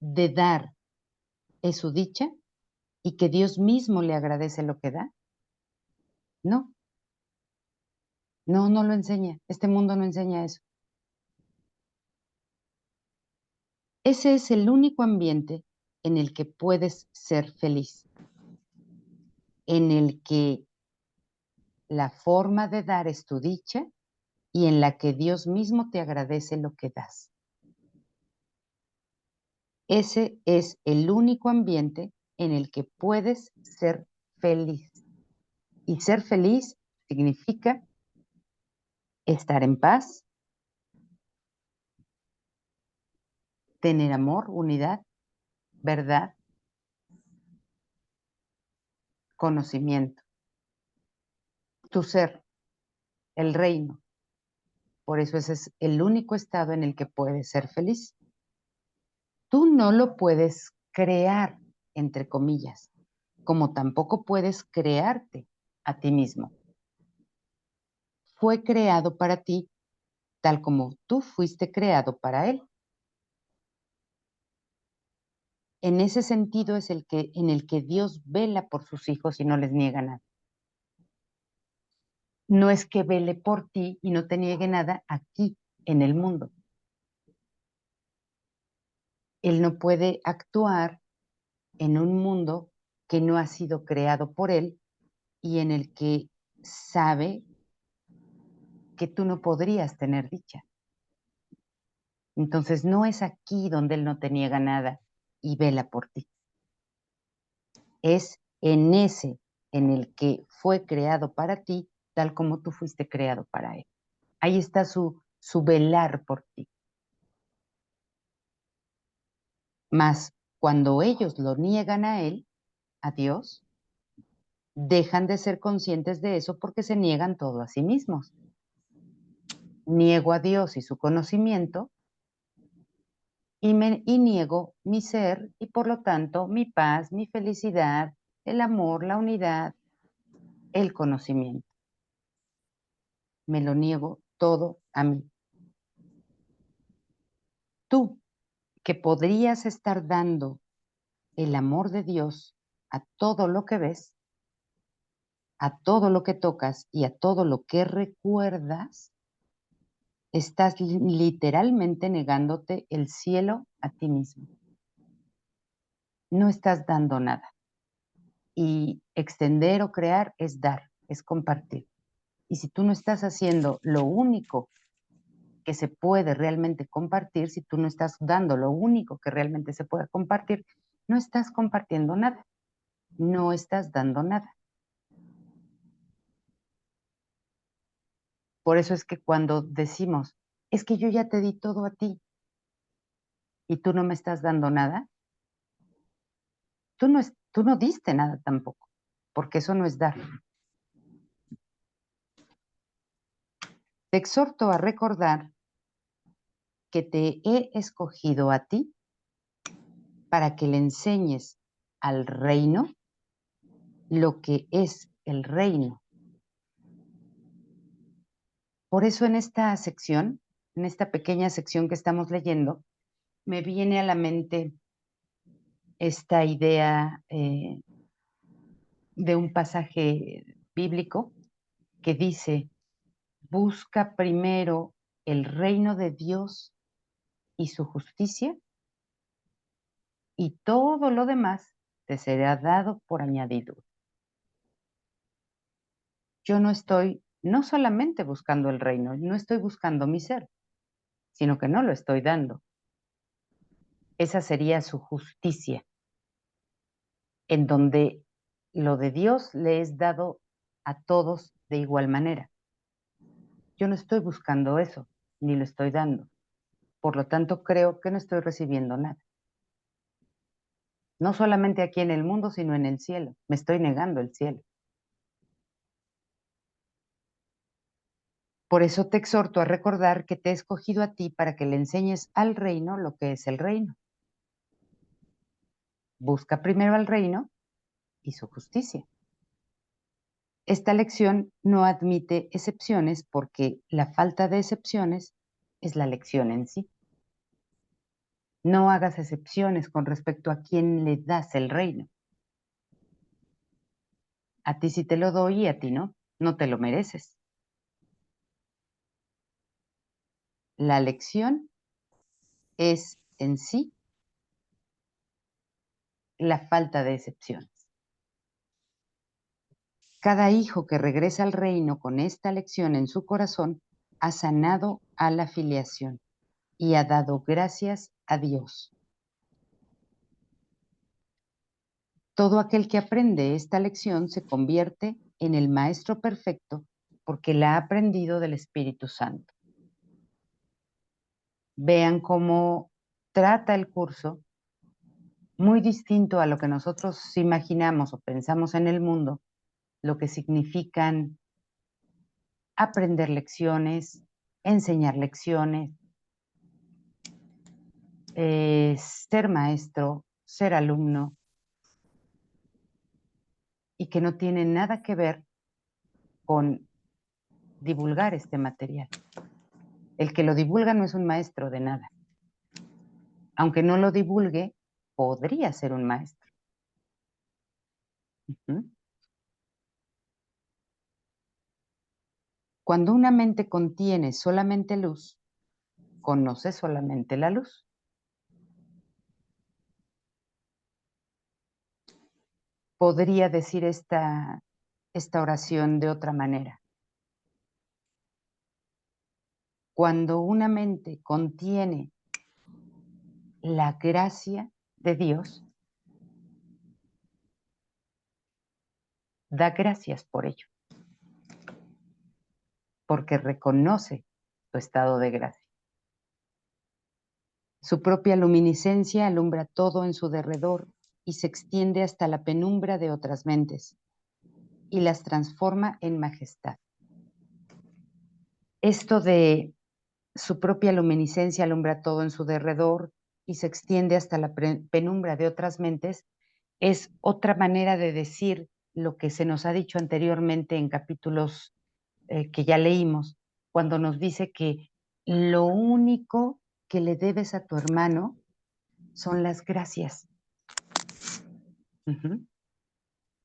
de dar es su dicha y que Dios mismo le agradece lo que da. No, no lo enseña. Este mundo no enseña eso. Ese es el único ambiente en el que puedes ser feliz, en el que la forma de dar es tu dicha y en la que Dios mismo te agradece lo que das. Ese es el único ambiente en el que puedes ser feliz. Y ser feliz significa estar en paz, tener amor, unidad, verdad, conocimiento. Tu ser, el reino. Por eso ese es el único estado en el que puedes ser feliz. Tú no lo puedes crear, entre comillas, como tampoco puedes crearte a ti mismo. Fue creado para ti tal como tú fuiste creado para él. En ese sentido es en el que Dios vela por sus hijos y no les niega nada. No es que vele por ti y no te niegue nada aquí, en el mundo. Él no puede actuar en un mundo que no ha sido creado por él y en el que sabe que tú no podrías tener dicha. Entonces no es aquí donde él no te niega nada y vela por ti. Es en ese en el que fue creado para ti, tal como tú fuiste creado para él. Ahí está su velar por ti. Mas cuando ellos lo niegan a él, a Dios, dejan de ser conscientes de eso porque se niegan todo a sí mismos. Niego a Dios y su conocimiento y niego mi ser y por lo tanto mi paz, mi felicidad, el amor, la unidad, el conocimiento. Me lo niego todo a mí. Tú, que podrías estar dando el amor de Dios a todo lo que ves, a todo lo que tocas y a todo lo que recuerdas, estás literalmente negándote el cielo a ti mismo. No estás dando nada. Y extender o crear es dar, es compartir. Y si tú no estás haciendo lo único que se puede realmente compartir, si tú no estás dando lo único que realmente se puede compartir, no estás compartiendo nada. No estás dando nada. Por eso es que cuando decimos, es que yo ya te di todo a ti, y tú no me estás dando nada, tú no diste nada tampoco, porque eso no es dar. Te exhorto a recordar que te he escogido a ti para que le enseñes al reino lo que es el reino. Por eso en esta sección, en esta pequeña sección que estamos leyendo, me viene a la mente esta idea de un pasaje bíblico que dice, busca primero el reino de Dios y su justicia, y todo lo demás te será dado por añadidura. Yo no estoy, no solamente buscando el reino, no estoy buscando mi ser, sino que no lo estoy dando. Esa sería su justicia, en donde lo de Dios le es dado a todos de igual manera. Yo no estoy buscando eso, ni lo estoy dando. Por lo tanto, creo que no estoy recibiendo nada. No solamente aquí en el mundo, sino en el cielo. Me estoy negando el cielo. Por eso te exhorto a recordar que te he escogido a ti para que le enseñes al reino lo que es el reino. Busca primero al reino y su justicia. Esta lección no admite excepciones porque la falta de excepciones es la lección en sí. No hagas excepciones con respecto a quién le das el reino. A ti sí te lo doy y a ti no. No te lo mereces. La lección es en sí la falta de excepciones. Cada hijo que regresa al reino con esta lección en su corazón ha sanado a la filiación y ha dado gracias a Dios. Todo aquel que aprende esta lección se convierte en el maestro perfecto porque la ha aprendido del Espíritu Santo. Vean cómo trata el curso, muy distinto a lo que nosotros imaginamos o pensamos en el mundo, lo que significan aprender lecciones, enseñar lecciones, ser maestro, ser alumno, y que no tiene nada que ver con divulgar este material. El que lo divulga no es un maestro de nada. Aunque no lo divulgue, podría ser un maestro. Cuando una mente contiene solamente luz, conoce solamente la luz. Podría decir esta oración de otra manera. Cuando una mente contiene la gracia de Dios, da gracias por ello, porque reconoce su estado de gracia. Su propia luminiscencia alumbra todo en su derredor y se extiende hasta la penumbra de otras mentes y las transforma en majestad. Esto de su propia luminiscencia alumbra todo en su derredor y se extiende hasta la penumbra de otras mentes es otra manera de decir lo que se nos ha dicho anteriormente en capítulos que ya leímos, cuando nos dice que lo único que le debes a tu hermano son las gracias.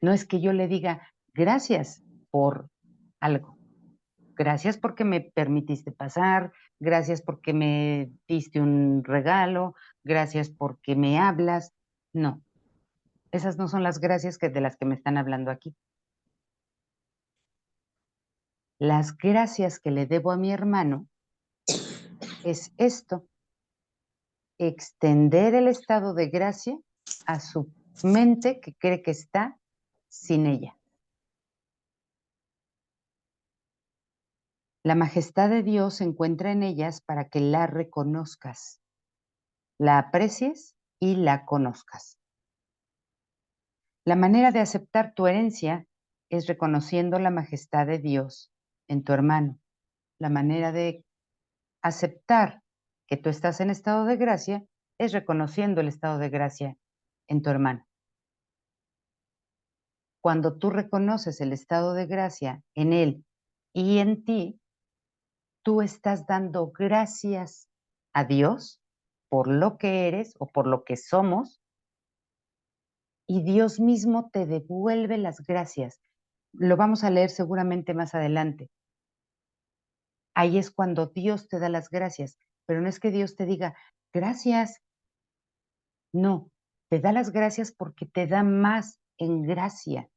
No es que yo le diga gracias por algo. Gracias porque me permitiste pasar, gracias porque me diste un regalo, gracias porque me hablas. No, esas no son las gracias de las que me están hablando aquí. Las gracias que le debo a mi hermano es esto, extender el estado de gracia a su mente que cree que está sin ella. La majestad de Dios se encuentra en ellas para que la reconozcas. la aprecies y la conozcas. La manera de aceptar tu herencia es reconociendo la majestad de Dios en tu hermano. La manera de aceptar que tú estás en estado de gracia es reconociendo el estado de gracia en tu hermano. Cuando tú reconoces el estado de gracia en él y en ti, tú estás dando gracias a Dios por lo que eres o por lo que somos, y Dios mismo te devuelve las gracias. Lo vamos a leer seguramente más adelante. Ahí es cuando Dios te da las gracias, pero no es que Dios te diga, gracias. No, te da las gracias porque te da más en gracia.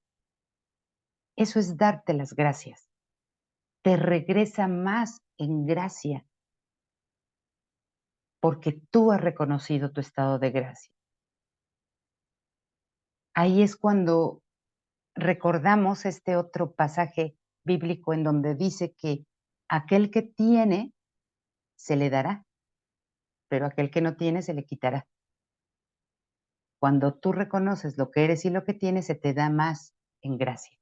Eso es darte las gracias. Te regresa más en gracia porque tú has reconocido tu estado de gracia. Ahí es cuando recordamos este otro pasaje bíblico en donde dice que aquel que tiene se le dará, pero aquel que no tiene se le quitará. Cuando tú reconoces lo que eres y lo que tienes, se te da más en gracia.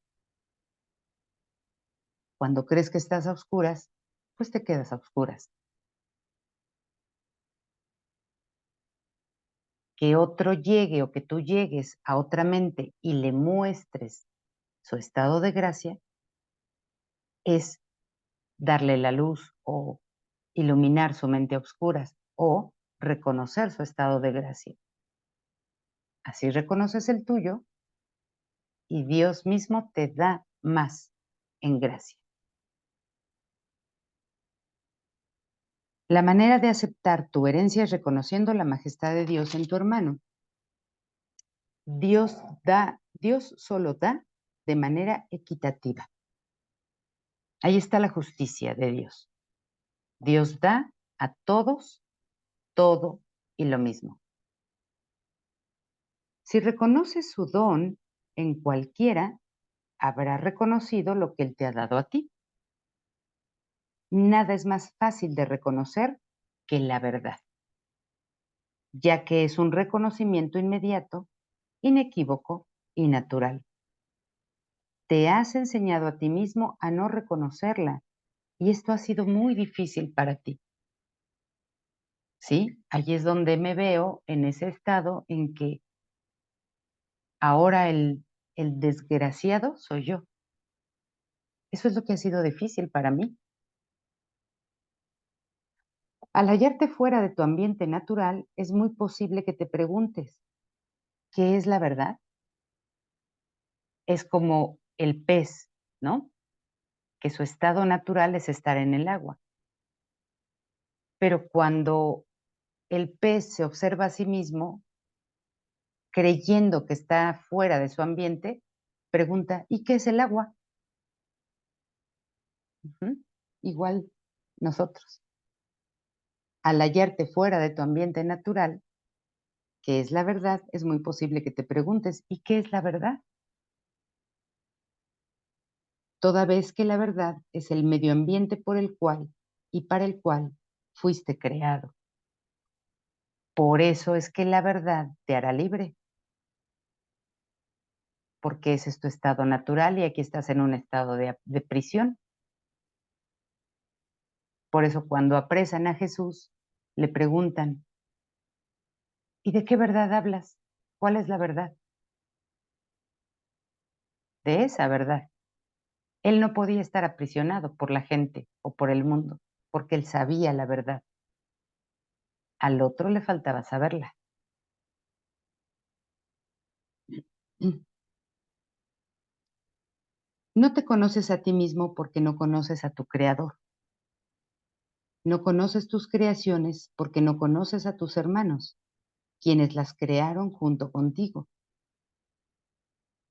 Cuando crees que estás a oscuras, pues te quedas a oscuras. Que otro llegue o que tú llegues a otra mente y le muestres su estado de gracia es darle la luz o iluminar su mente a oscuras o reconocer su estado de gracia. Así reconoces el tuyo y Dios mismo te da más en gracia. La manera de aceptar tu herencia es reconociendo la majestad de Dios en tu hermano. Dios solo da de manera equitativa. Ahí está la justicia de Dios. Dios da a todos todo y lo mismo. Si reconoces su don en cualquiera, habrá reconocido lo que Él te ha dado a ti. Nada es más fácil de reconocer que la verdad, ya que es un reconocimiento inmediato, inequívoco y natural. Te has enseñado a ti mismo a no reconocerla y esto ha sido muy difícil para ti. ¿Sí? Allí es donde me veo en ese estado en que ahora el desgraciado soy yo. Eso es lo que ha sido difícil para mí. Al hallarte fuera de tu ambiente natural, es muy posible que te preguntes, ¿qué es la verdad? Es como el pez, ¿no? Que su estado natural es estar en el agua. Pero cuando el pez se observa a sí mismo, creyendo que está fuera de su ambiente, pregunta, ¿y qué es el agua? Igual nosotros. Al hallarte fuera de tu ambiente natural, ¿qué es la verdad? Es muy posible que te preguntes, ¿y qué es la verdad? Toda vez que la verdad es el medio ambiente por el cual y para el cual fuiste creado. Por eso es que la verdad te hará libre, porque ese es tu estado natural y aquí estás en un estado de prisión. Por eso cuando apresan a Jesús, le preguntan, ¿y de qué verdad hablas? ¿Cuál es la verdad? De esa verdad. Él no podía estar aprisionado por la gente o por el mundo, porque él sabía la verdad. Al otro le faltaba saberla. No te conoces a ti mismo porque no conoces a tu Creador. No conoces tus creaciones porque no conoces a tus hermanos, quienes las crearon junto contigo.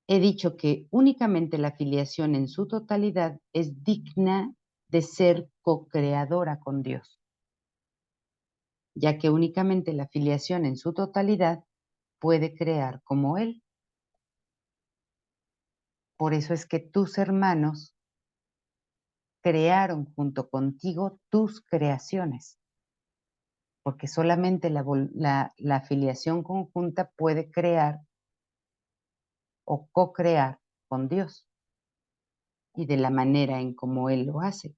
He dicho que únicamente la filiación en su totalidad es digna de ser co-creadora con Dios, ya que únicamente la filiación en su totalidad puede crear como Él. Por eso es que tus hermanos crearon junto contigo tus creaciones. porque solamente la afiliación conjunta puede crear o co-crear con Dios y de la manera en como Él lo hace.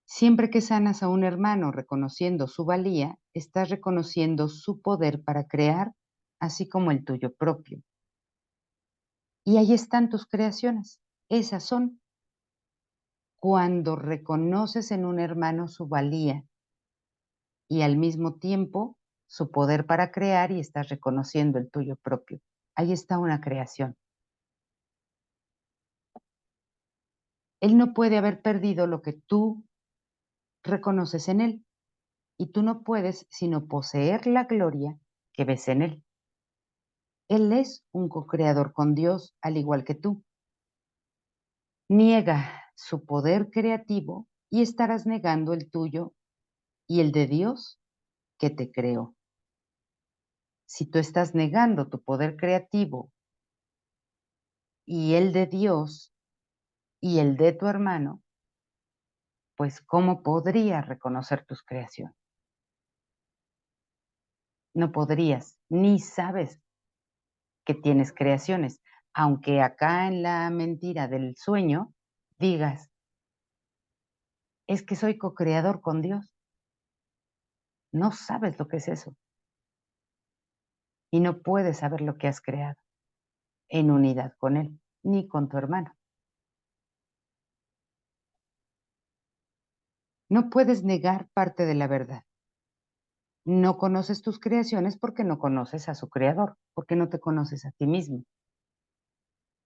Siempre que sanas a un hermano reconociendo su valía, estás reconociendo su poder para crear, así como el tuyo propio. Y ahí están tus creaciones. Esas son. Cuando reconoces en un hermano su valía y al mismo tiempo su poder para crear y estás reconociendo el tuyo propio. Ahí está una creación. Él no puede haber perdido lo que tú reconoces en él y tú no puedes sino poseer la gloria que ves en él. Él es un co-creador con Dios al igual que tú. Niega su poder creativo y estarás negando el tuyo y el de Dios que te creó. Si tú estás negando tu poder creativo y el de Dios y el de tu hermano, pues ¿cómo podrías reconocer tus creaciones? No podrías, ni sabes que tienes creaciones, aunque acá en la mentira del sueño digas, es que soy co-creador con Dios. No sabes lo que es eso y no puedes saber lo que has creado en unidad con Él, ni con tu hermano. No puedes negar parte de la verdad. No conoces tus creaciones porque no conoces a su creador, porque no te conoces a ti mismo.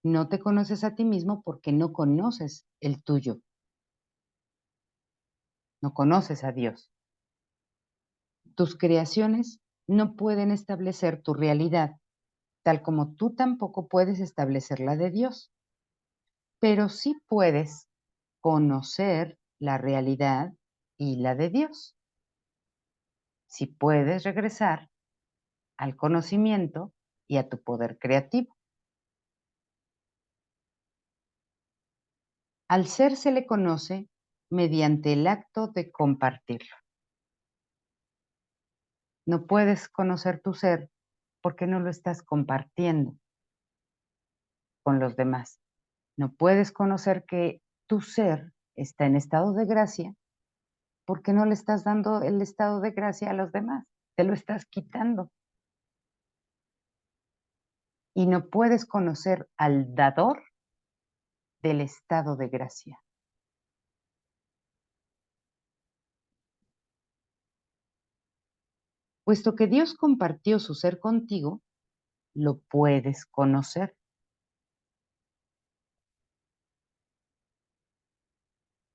No te conoces a ti mismo porque no conoces el tuyo. No conoces a Dios. Tus creaciones no pueden establecer tu realidad, tal como tú tampoco puedes establecer la de Dios. Pero sí puedes conocer la realidad y la de Dios. Si puedes regresar al conocimiento y a tu poder creativo. Al ser se le conoce mediante el acto de compartirlo. No puedes conocer tu ser porque no lo estás compartiendo con los demás. No puedes conocer que tu ser está en estado de gracia porque no le estás dando el estado de gracia a los demás. Te lo estás quitando. Y no puedes conocer al dador del estado de gracia. Puesto que Dios compartió su ser contigo, lo puedes conocer.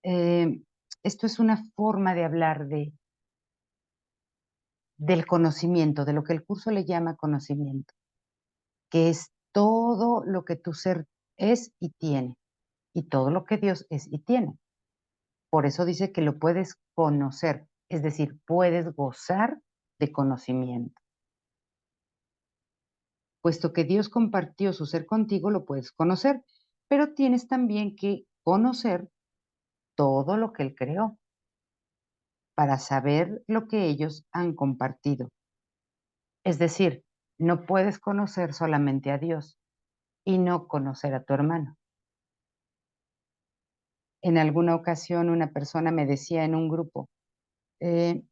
Esto es una forma de hablar del conocimiento, de lo que el curso le llama conocimiento, que es todo lo que tu ser es y tiene, y todo lo que Dios es y tiene. Por eso dice que lo puedes conocer, es decir, puedes gozar de conocimiento. Puesto que Dios compartió su ser contigo, lo puedes conocer, pero tienes también que conocer todo lo que Él creó para saber lo que ellos han compartido. Es decir, no puedes conocer solamente a Dios y no conocer a tu hermano. En alguna ocasión una persona me decía en un grupo, eh,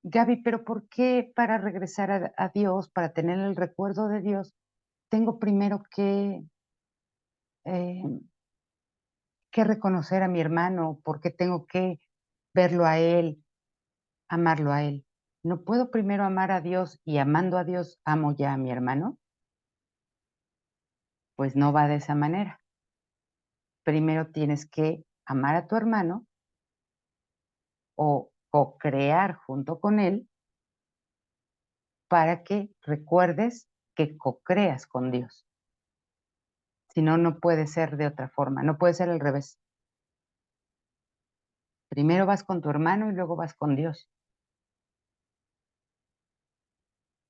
Gaby, pero ¿por qué para regresar a Dios, para tener el recuerdo de Dios, tengo primero eh, que reconocer a mi hermano? ¿Por qué tengo que verlo a Él, amarlo a Él? ¿No puedo primero amar a Dios y amando a Dios amo ya a mi hermano? Pues no va de esa manera. Primero tienes que amar a tu hermano o co-crear junto con él para que recuerdes que co-creas con Dios. Si no, no puede ser de otra forma, no puede ser al revés. Primero vas con tu hermano y luego vas con Dios.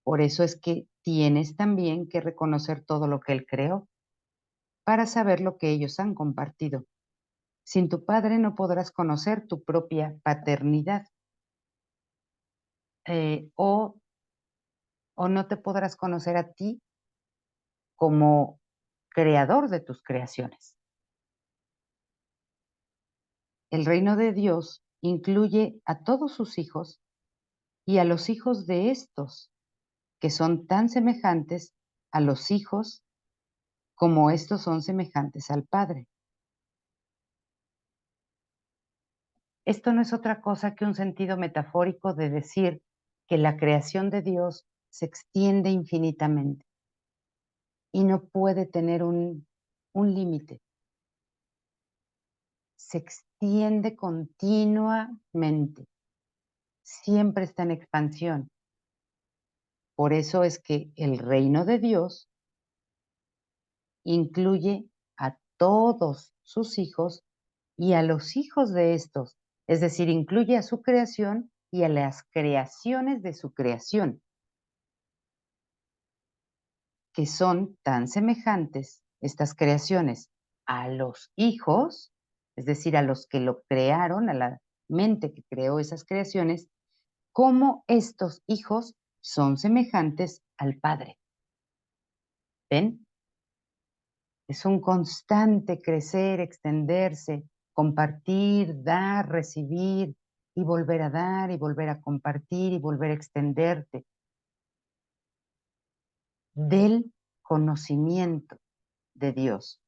Por eso es que tienes también que reconocer todo lo que Él creó para saber lo que ellos han compartido. Sin tu padre no podrás conocer tu propia paternidad. o no te podrás conocer a ti como creador de tus creaciones. El reino de Dios incluye a todos sus hijos y a los hijos de estos, que son tan semejantes a los hijos como estos son semejantes al Padre. Esto no es otra cosa que un sentido metafórico de decir que la creación de Dios se extiende infinitamente y no puede tener un límite. Se extiende continuamente, siempre está en expansión. Por eso es que el reino de Dios incluye a todos sus hijos y a los hijos de estos, es decir, incluye a su creación y a las creaciones de su creación, que son tan semejantes, estas creaciones, a los hijos, es decir, a los que lo crearon, a la mente que creó esas creaciones, como estos hijos son semejantes al Padre. ¿Ven? Es un constante crecer, extenderse, compartir, dar, recibir y volver a dar y volver a compartir y volver a extenderte del conocimiento de Dios.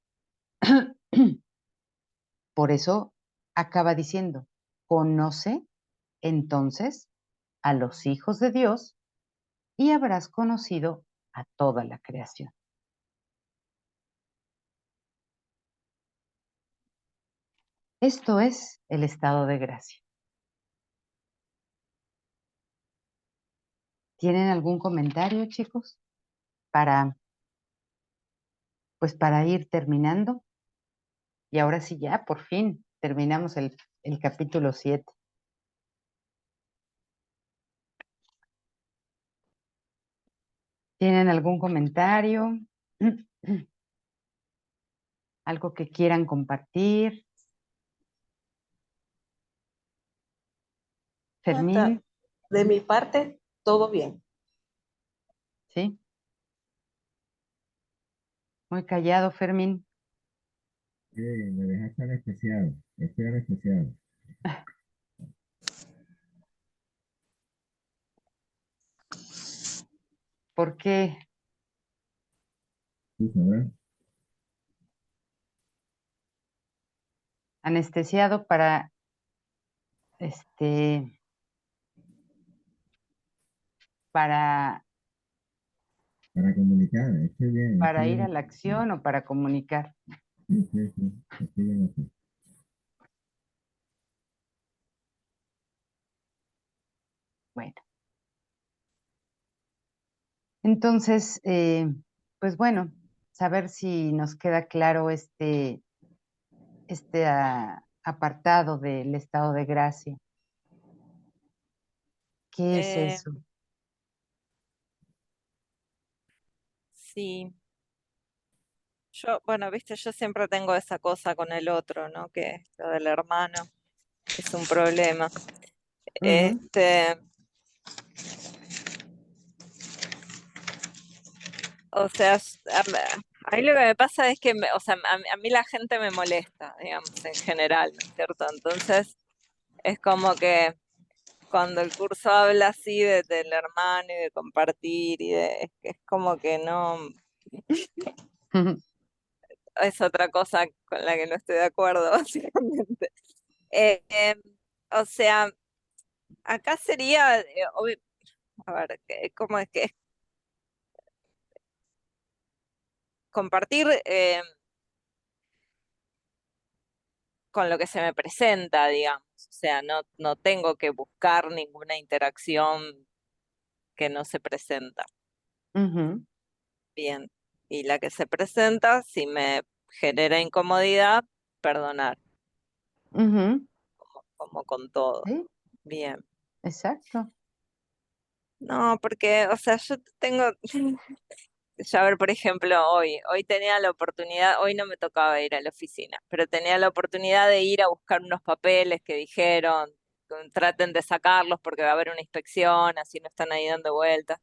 Por eso acaba diciendo, conoce entonces a los hijos de Dios y habrás conocido a toda la creación. Esto es el estado de gracia. ¿Tienen algún comentario, chicos? Pues para ir terminando. Y ahora sí ya, por fin, terminamos el capítulo 7. ¿Tienen algún comentario? ¿Algo que quieran compartir? Fermín, De mi parte, todo bien. ¿sí? Muy callado, Fermín. Me dejaste anestesiado. Estoy anestesiado. ¿Por qué? ¿Tú sabrás? Anestesiado para, para, Para comunicar. Estoy bien. para Estoy ir a bien. la acción o para comunicar. Sí, sí, sí. Estoy bien así. Bueno, entonces, pues bueno, saber si nos queda claro este apartado del estado de gracia. ¿Qué es Eh, eso? sí, bueno, viste, yo siempre tengo esa cosa con el otro, ¿no? Que lo del hermano es un problema. Ujú, O sea, a mí lo que me pasa es que, o sea, a mí la gente me molesta, digamos, en general, ¿no es cierto? Entonces, es como que cuando el curso habla así del hermano y de compartir es como que no, ujú, es otra cosa con la que no estoy de acuerdo, básicamente. Eh, eh, o sea, acá sería, a ver, ¿cómo es que es? Compartir con lo que se me presenta, digamos. O sea, no tengo que buscar ninguna interacción que no se presenta. ujú, Bien. Y la que se presenta, si me genera incomodidad, perdonar, ujú. como con todo. Sí, Bien. exacto. No, porque, o sea, yo tengo, yo, a ver, por ejemplo, hoy tenía la oportunidad, hoy no me tocaba ir a la oficina, pero tenía la oportunidad de ir a buscar unos papeles que dijeron traten de sacarlos porque va a haber una inspección, así no están ahí dando vueltas.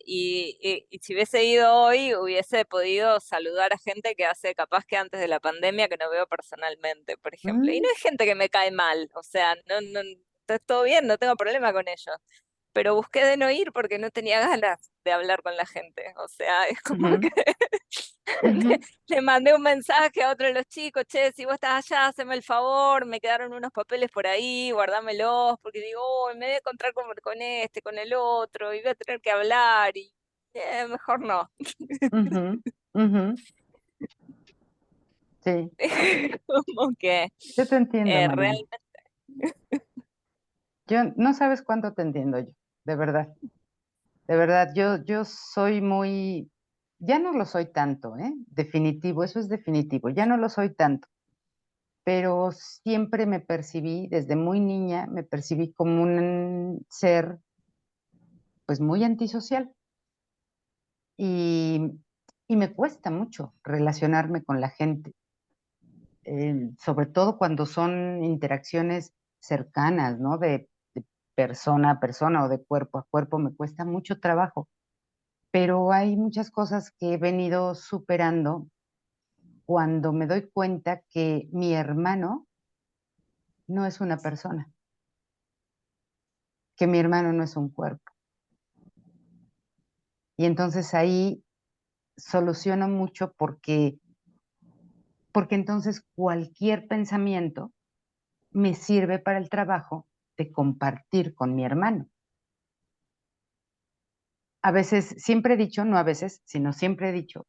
Y si hubiese ido hoy, hubiese podido saludar a gente que hace capaz que antes de la pandemia que no veo personalmente, por ejemplo. Y Mm, no es gente que me cae mal, o sea, no, está todo bien, no tengo problema con ellos. Pero busqué de no ir porque no tenía ganas de hablar con la gente. O sea, es como ujú, que ujú, le mandé un mensaje a otro de los chicos, che, si vos estás allá, haceme el favor, me quedaron unos papeles por ahí, guardámelos, porque digo, "Oh, me voy a encontrar con este, con el otro, y voy a tener que hablar, y mejor no". ujú, ujú. Sí, Como que yo te entiendo, Mariana. realmente, Yo no sabes cuánto te entiendo yo, de verdad. De verdad, yo soy muy, ya no lo soy tanto, ¿eh? Definitivo, eso es definitivo, ya no lo soy tanto, pero siempre me percibí, desde muy niña, me percibí como un ser, pues muy antisocial y, y me cuesta mucho relacionarme con la gente, sobre todo cuando son interacciones cercanas, ¿no? De persona a persona o de cuerpo a cuerpo, me cuesta mucho trabajo. Pero hay muchas cosas que he venido superando cuando me doy cuenta que mi hermano no es una persona, que mi hermano no es un cuerpo. Y entonces ahí soluciono mucho porque entonces cualquier pensamiento me sirve para el trabajo de compartir con mi hermano. A veces, siempre he dicho, no a veces, sino siempre he dicho,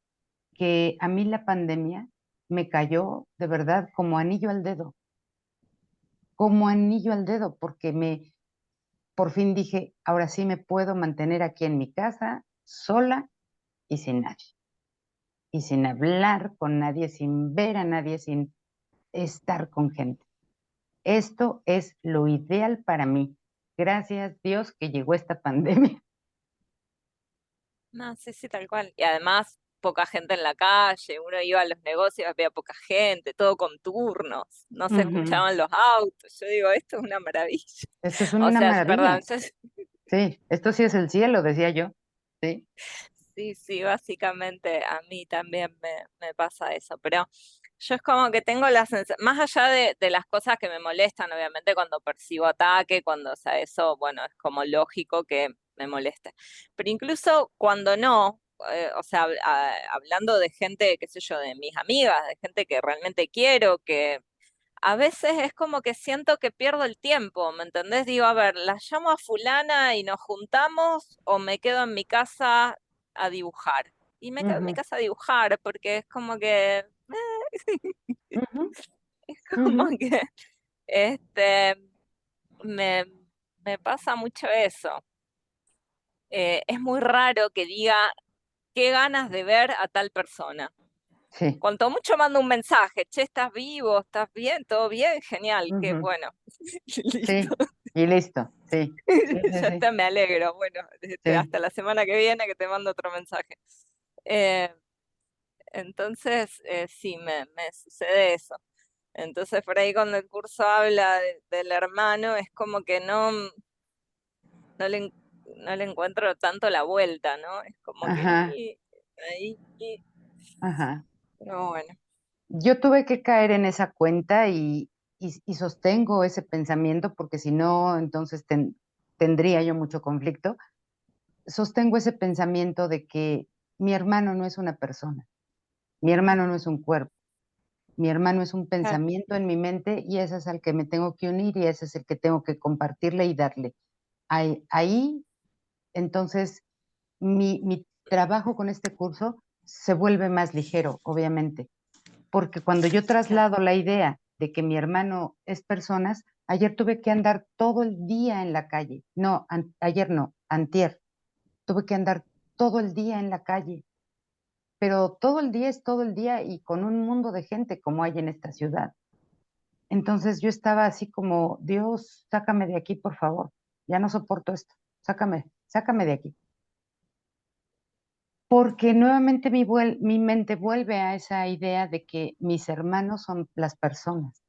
que a mí la pandemia me cayó de verdad como anillo al dedo, porque por fin dije, ahora sí me puedo mantener aquí en mi casa, sola y sin nadie, y sin hablar con nadie, sin ver a nadie, sin estar con gente. Esto es lo ideal para mí. Gracias Dios que llegó esta pandemia. no, sí, sí, tal cual. Y además, poca gente en la calle, uno iba a los negocios, había poca gente, todo con turnos, no se Ujú. escuchaban los autos. Yo digo, esto es una maravilla. Esto es O una sea, perdón, maravilla. Sí, esto sí es el cielo, decía yo. Sí. sí, sí, básicamente a mí también me pasa eso, pero yo es como que tengo la sensación, más allá de las cosas que me molestan, obviamente cuando percibo ataque, cuando, o sea, eso, bueno, es como lógico que me moleste, pero incluso cuando no, o sea, hablando de gente, qué sé yo, de mis amigas, de gente que realmente quiero, que a veces es como que siento que pierdo el tiempo, ¿me entendés? Digo, a ver, ¿la llamo a fulana y nos juntamos o me quedo en mi casa a dibujar? Y me quedo en mi Ujú, casa a dibujar porque es como que, ujú, es ujú. como que, este, me, me pasa mucho eso. Es muy raro que diga qué ganas de ver a tal persona. Sí. Cuanto mucho mando un mensaje, che, ¿estás vivo? ¿Estás bien? ¿Todo bien? Genial, qué Ujú. bueno. Listo. Sí. Y listo. Sí. Sí, sí, Ya sí. está, me alegro. Bueno, Sí. hasta la semana que viene que te mando otro mensaje. Eh, entonces, sí, me sucede eso. Entonces, por ahí cuando el curso habla del hermano, es como que no le, en- no le encuentro tanto la vuelta, ¿no? Es como que Ajá. ahí, Ajá. pero bueno. Yo tuve que caer en esa cuenta y sostengo ese pensamiento porque si no, entonces tendría yo mucho conflicto. Sostengo ese pensamiento de que mi hermano no es una persona, mi hermano no es un cuerpo, mi hermano es un Claro. pensamiento en mi mente y ese es al que me tengo que unir y ese es el que tengo que compartirle y darle. Ahí entonces, mi trabajo con este curso se vuelve más ligero, obviamente, porque cuando yo Claro. traslado la idea de que mi hermano es personas, ayer tuve que andar todo el día en la calle. No, ayer no, antier. Tuve que andar todo el día en la calle, pero todo el día es todo el día y con un mundo de gente como hay en esta ciudad. Entonces yo estaba así como, Dios, sácame de aquí, por favor. Ya no soporto esto. Sácame, sácame de aquí. Porque nuevamente mi mente vuelve a esa idea de que mis hermanos son las personas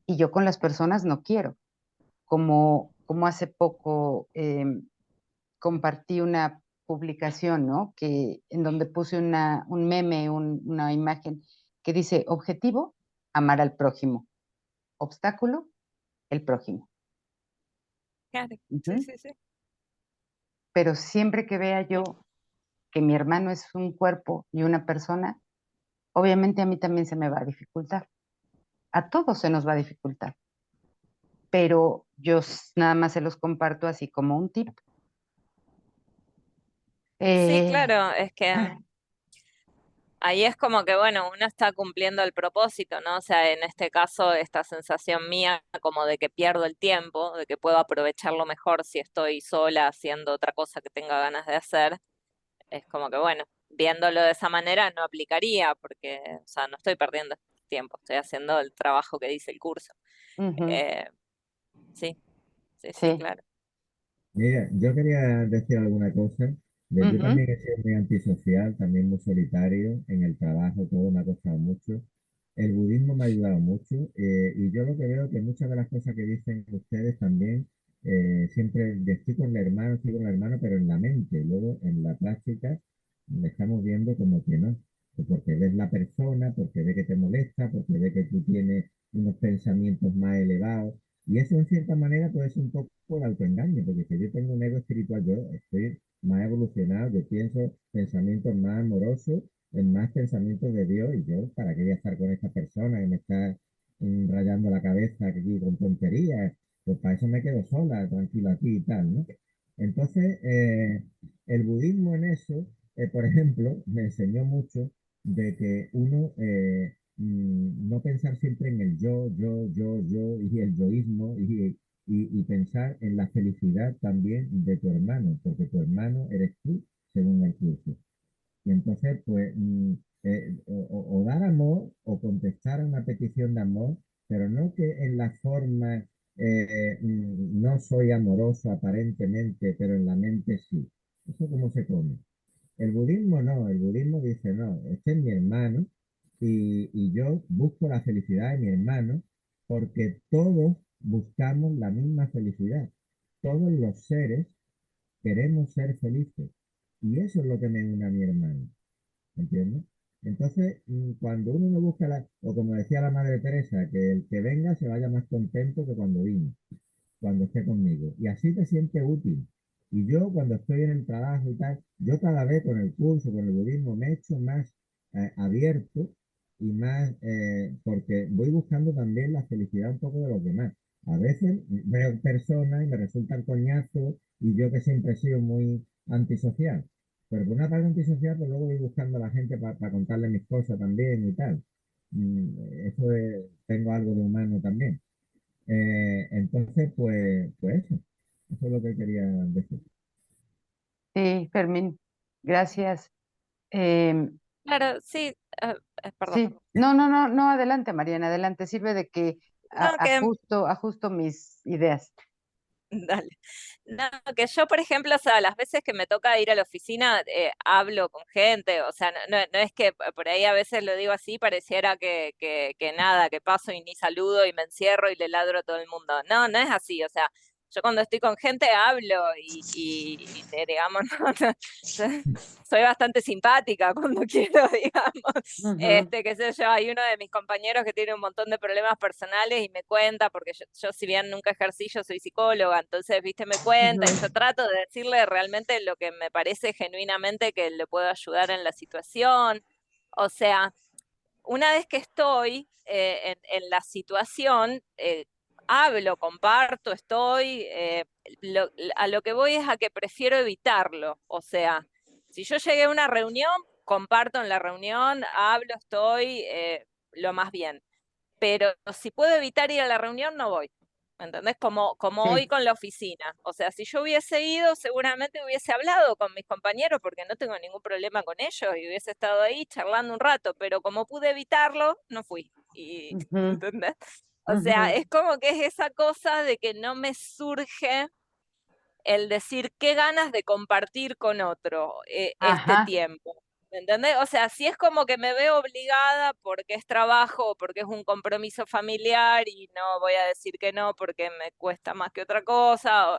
y yo con las personas no quiero. como hace poco compartí una publicación, ¿no? En donde puse un meme, una imagen que dice, objetivo, amar al prójimo. Obstáculo, el prójimo. Claro, Ujú. sí, sí, sí. Pero siempre que vea yo que mi hermano es un cuerpo y una persona, obviamente a mí también se me va a dificultar. A todos se nos va a dificultar. Pero yo nada más se los comparto así como un tip. Sí, Eh, claro, es que ahí es como que, bueno, uno está cumpliendo el propósito, ¿no? O sea, en este caso, esta sensación mía como de que pierdo el tiempo, de que puedo aprovecharlo mejor si estoy sola haciendo otra cosa que tenga ganas de hacer, es como que, bueno, viéndolo de esa manera no aplicaría, porque, o sea, no estoy perdiendo tiempo, estoy haciendo el trabajo que dice el curso. ujú, Eh, sí, sí, sí, sí. claro. Mira, yo quería decir alguna cosa. Yo Ujú, también he sido muy antisocial, también muy solitario en el trabajo, todo me ha costado mucho. El budismo me ha ayudado mucho y yo lo que veo que muchas de las cosas que dicen ustedes también, siempre estoy con el hermano, estoy con el hermano, pero en la mente, luego en la práctica le estamos viendo como que no, que porque ves la persona, porque ve que te molesta, porque ve que tú tienes unos pensamientos más elevados. Y eso en cierta manera puede ser un poco el autoengaño, porque si yo tengo un ego espiritual, yo estoy más evolucionado, yo pienso pensamientos más amorosos, en más pensamientos de Dios, y yo, ¿para qué voy a estar con esta persona que me está rayando la cabeza aquí con tonterías? Pues para eso me quedo sola, tranquila aquí y tal, ¿no? Entonces, el budismo en eso, por ejemplo, me enseñó mucho de que uno no pensar siempre en el yo y el yoísmo y pensar en la felicidad también de tu hermano, porque tu hermano eres tú, según el curso. Y entonces, pues, o dar amor o contestar a una petición de amor, pero no que en la forma no soy amoroso aparentemente, pero en la mente sí. ¿Eso cómo se come? El budismo no, el budismo dice, no, este es mi hermano y yo busco la felicidad de mi hermano porque todos buscamos la misma felicidad. Todos los seres queremos ser felices y eso es lo que me une a mi hermano, ¿entiendes? Entonces, cuando uno no busca o como decía la Madre Teresa, que el que venga se vaya más contento que cuando vino cuando esté conmigo. Y así te sientes útil. Y yo cuando estoy en el trabajo y tal, yo cada vez con el curso, con el budismo, me he hecho más abierto y más, porque voy buscando también la felicidad un poco de los demás. A veces veo personas y me resultan coñazos y yo que siempre he sido muy antisocial. Pero por una parte antisocial, pues luego voy buscando a la gente para contarle mis cosas también y tal. Eso tengo algo de humano también. Entonces, pues eso es lo que quería decir. sí, Fermín, gracias. Em, Claro, sí, perdón. sí, no, no, no, no, adelante, Mariana, adelante. Sirve de que No, que ajusto mis ideas. dale. No, que yo, por ejemplo, o sea, las veces que me toca ir a la oficina, hablo con gente, o sea, no es que por ahí a veces lo digo así, pareciera que nada, que paso y ni saludo y me encierro y le ladro a todo el mundo. No, no es así, o sea, yo cuando estoy con gente hablo digamos, soy bastante simpática cuando quiero, digamos, Ujú, qué sé yo, hay uno de mis compañeros que tiene un montón de problemas personales y me cuenta, porque yo si bien nunca ejercí, yo soy psicóloga, entonces, viste, me cuenta y yo ujú, trato de decirle realmente lo que me parece genuinamente que le puedo ayudar en la situación. O sea, una vez que estoy en la situación, hablo, comparto, estoy, a lo que voy es a que prefiero evitarlo. O sea, si yo llegué a una reunión, comparto en la reunión, hablo, estoy lo más bien. Pero si puedo evitar ir a la reunión, no voy. ¿Me entendés? Como hoy sí, con la oficina. O sea, si yo hubiese ido, seguramente hubiese hablado con mis compañeros porque no tengo ningún problema con ellos y hubiese estado ahí charlando un rato, pero como pude evitarlo, no fui. Y, ujú, ¿entendés? O sea, ujú, es como que es esa cosa de que no me surge el decir qué ganas de compartir con otro este ajá, tiempo. ¿Me entendés? O sea, si es como que me veo obligada porque es trabajo o porque es un compromiso familiar y no voy a decir que no porque me cuesta más que otra cosa,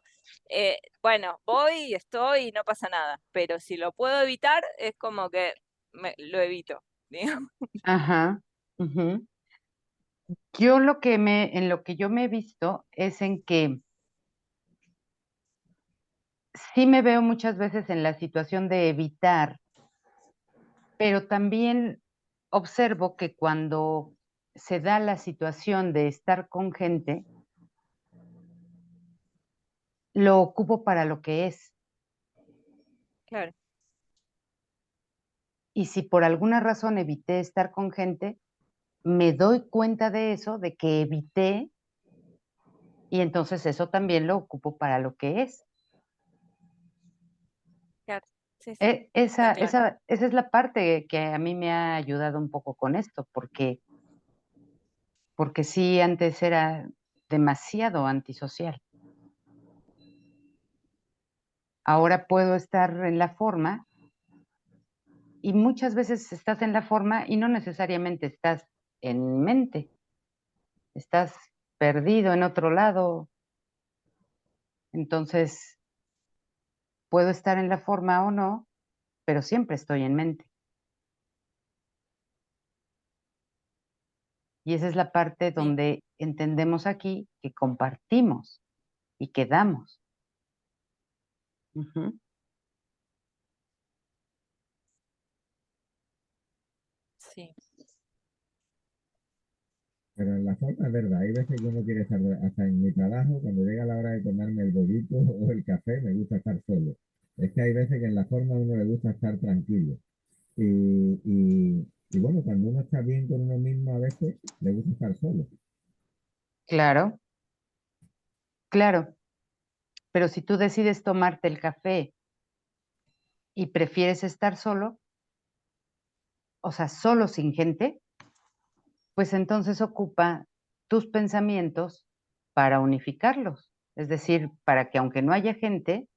bueno, voy y estoy y no pasa nada, pero si lo puedo evitar es como que lo evito, digamos. Ajá. Ujú. En lo que yo me he visto es en que sí me veo muchas veces en la situación de evitar, pero también observo que cuando se da la situación de estar con gente, lo ocupo para lo que es. Claro, Y si por alguna razón evité estar con gente, me doy cuenta de eso, de que evité, y entonces eso también lo ocupo para lo que es. claro, sí, sí, está claro. Esa es la parte que a mí me ha ayudado un poco con esto, porque sí, antes era demasiado antisocial. Ahora puedo estar en la forma y muchas veces estás en la forma y no necesariamente estás en mente, estás perdido en otro lado. Entonces, puedo estar en la forma o no, pero siempre estoy en mente. Y esa es la parte Sí, donde entendemos aquí que compartimos y que damos. Ujú. sí. Pero en la forma es verdad, hay veces que uno quiere estar, hasta en mi trabajo, cuando llega la hora de tomarme el bollito o el café, me gusta estar solo. Es que hay veces que en la forma a uno le gusta estar tranquilo. Y bueno, cuando uno está bien con uno mismo, a veces le gusta estar solo. Claro, claro. Pero si tú decides tomarte el café y prefieres estar solo, o sea, solo sin gente, pues entonces ocupa tus pensamientos para unificarlos. Es decir, para que aunque no haya gente,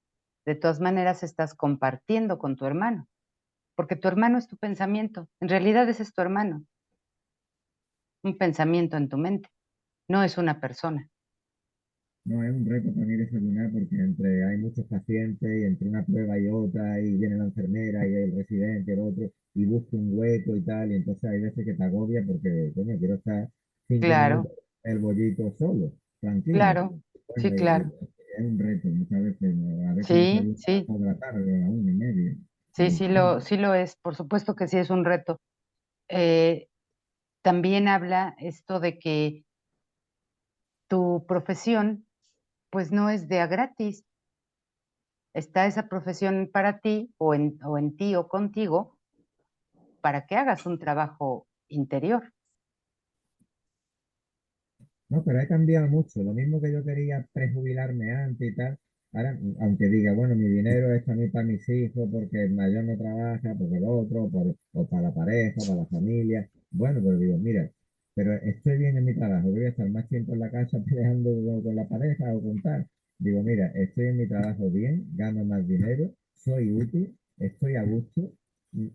de todas maneras estás compartiendo con tu hermano, porque tu hermano es tu pensamiento. En realidad ese es tu hermano, un pensamiento en tu mente, no es una persona. No, es un reto para mí desayunar porque entre hay muchos pacientes y entre una prueba y otra y viene la enfermera y el residente, el otro, y busca un hueco y tal, y entonces hay veces que te agobia porque, coño, quiero estar 5 minutos Claro, el bollito solo, tranquilo. claro, sí, Bueno, claro. es un reto muchas veces, ¿no? A veces Sí, desayuno a las sí, 2 de la tarde, a la 1:30. sí, Digo, coño, sí lo es. Por supuesto que sí es un reto. Eh, También habla esto de que tu profesión, pues no es de a gratis. Está esa profesión para ti o en ti o contigo para que hagas un trabajo interior. no, pero he cambiado mucho. Lo mismo que yo quería prejubilarme antes y tal. Ahora, aunque diga, bueno, mi dinero es también para mis hijos, porque el mayor no trabaja, porque el otro, o para la pareja, para la familia. Bueno, pues digo, mira, pero estoy bien en mi trabajo. Voy a estar más tiempo en la casa peleando con la pareja o con tal. Digo, mira, estoy en mi trabajo bien, gano más dinero, soy útil, estoy a gusto,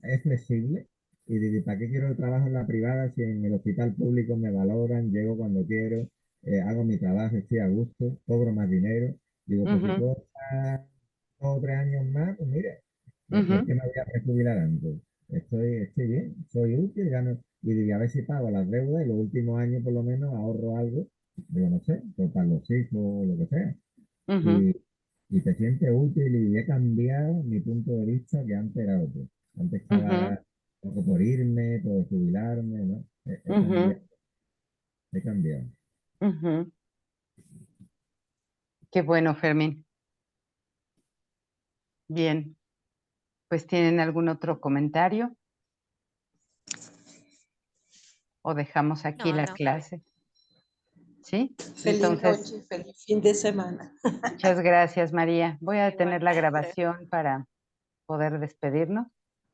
es flexible. Y digo, ¿para qué quiero el trabajo en la privada si en el hospital público me valoran, llego cuando quiero, hago mi trabajo, estoy a gusto, cobro más dinero? Digo, pues si Ujú, puedo estar 2 o 3 años más, pues mire, ¿por ujú, qué me voy a prejubilar antes? Estoy bien, soy útil, gano, y digo, a ver si pago las deudas y los últimos años por lo menos ahorro algo, digo, no sé, pues para los hijos o lo que sea. ujú, Y, y te sientes útil y he cambiado mi punto de vista que antes era otro. Antes ujú, estaba poco por irme, por jubilarme, ¿no? He cambiado, ujú, he cambiado. ujú. Qué bueno, Fermín. Bien, pues ¿tienen algún otro comentario o dejamos aquí No, la no, está bien. clase? ¿Sí? Feliz Entonces, noche, feliz fin de semana. muchas gracias, María. Voy a detener la Igualmente. grabación para poder despedirnos.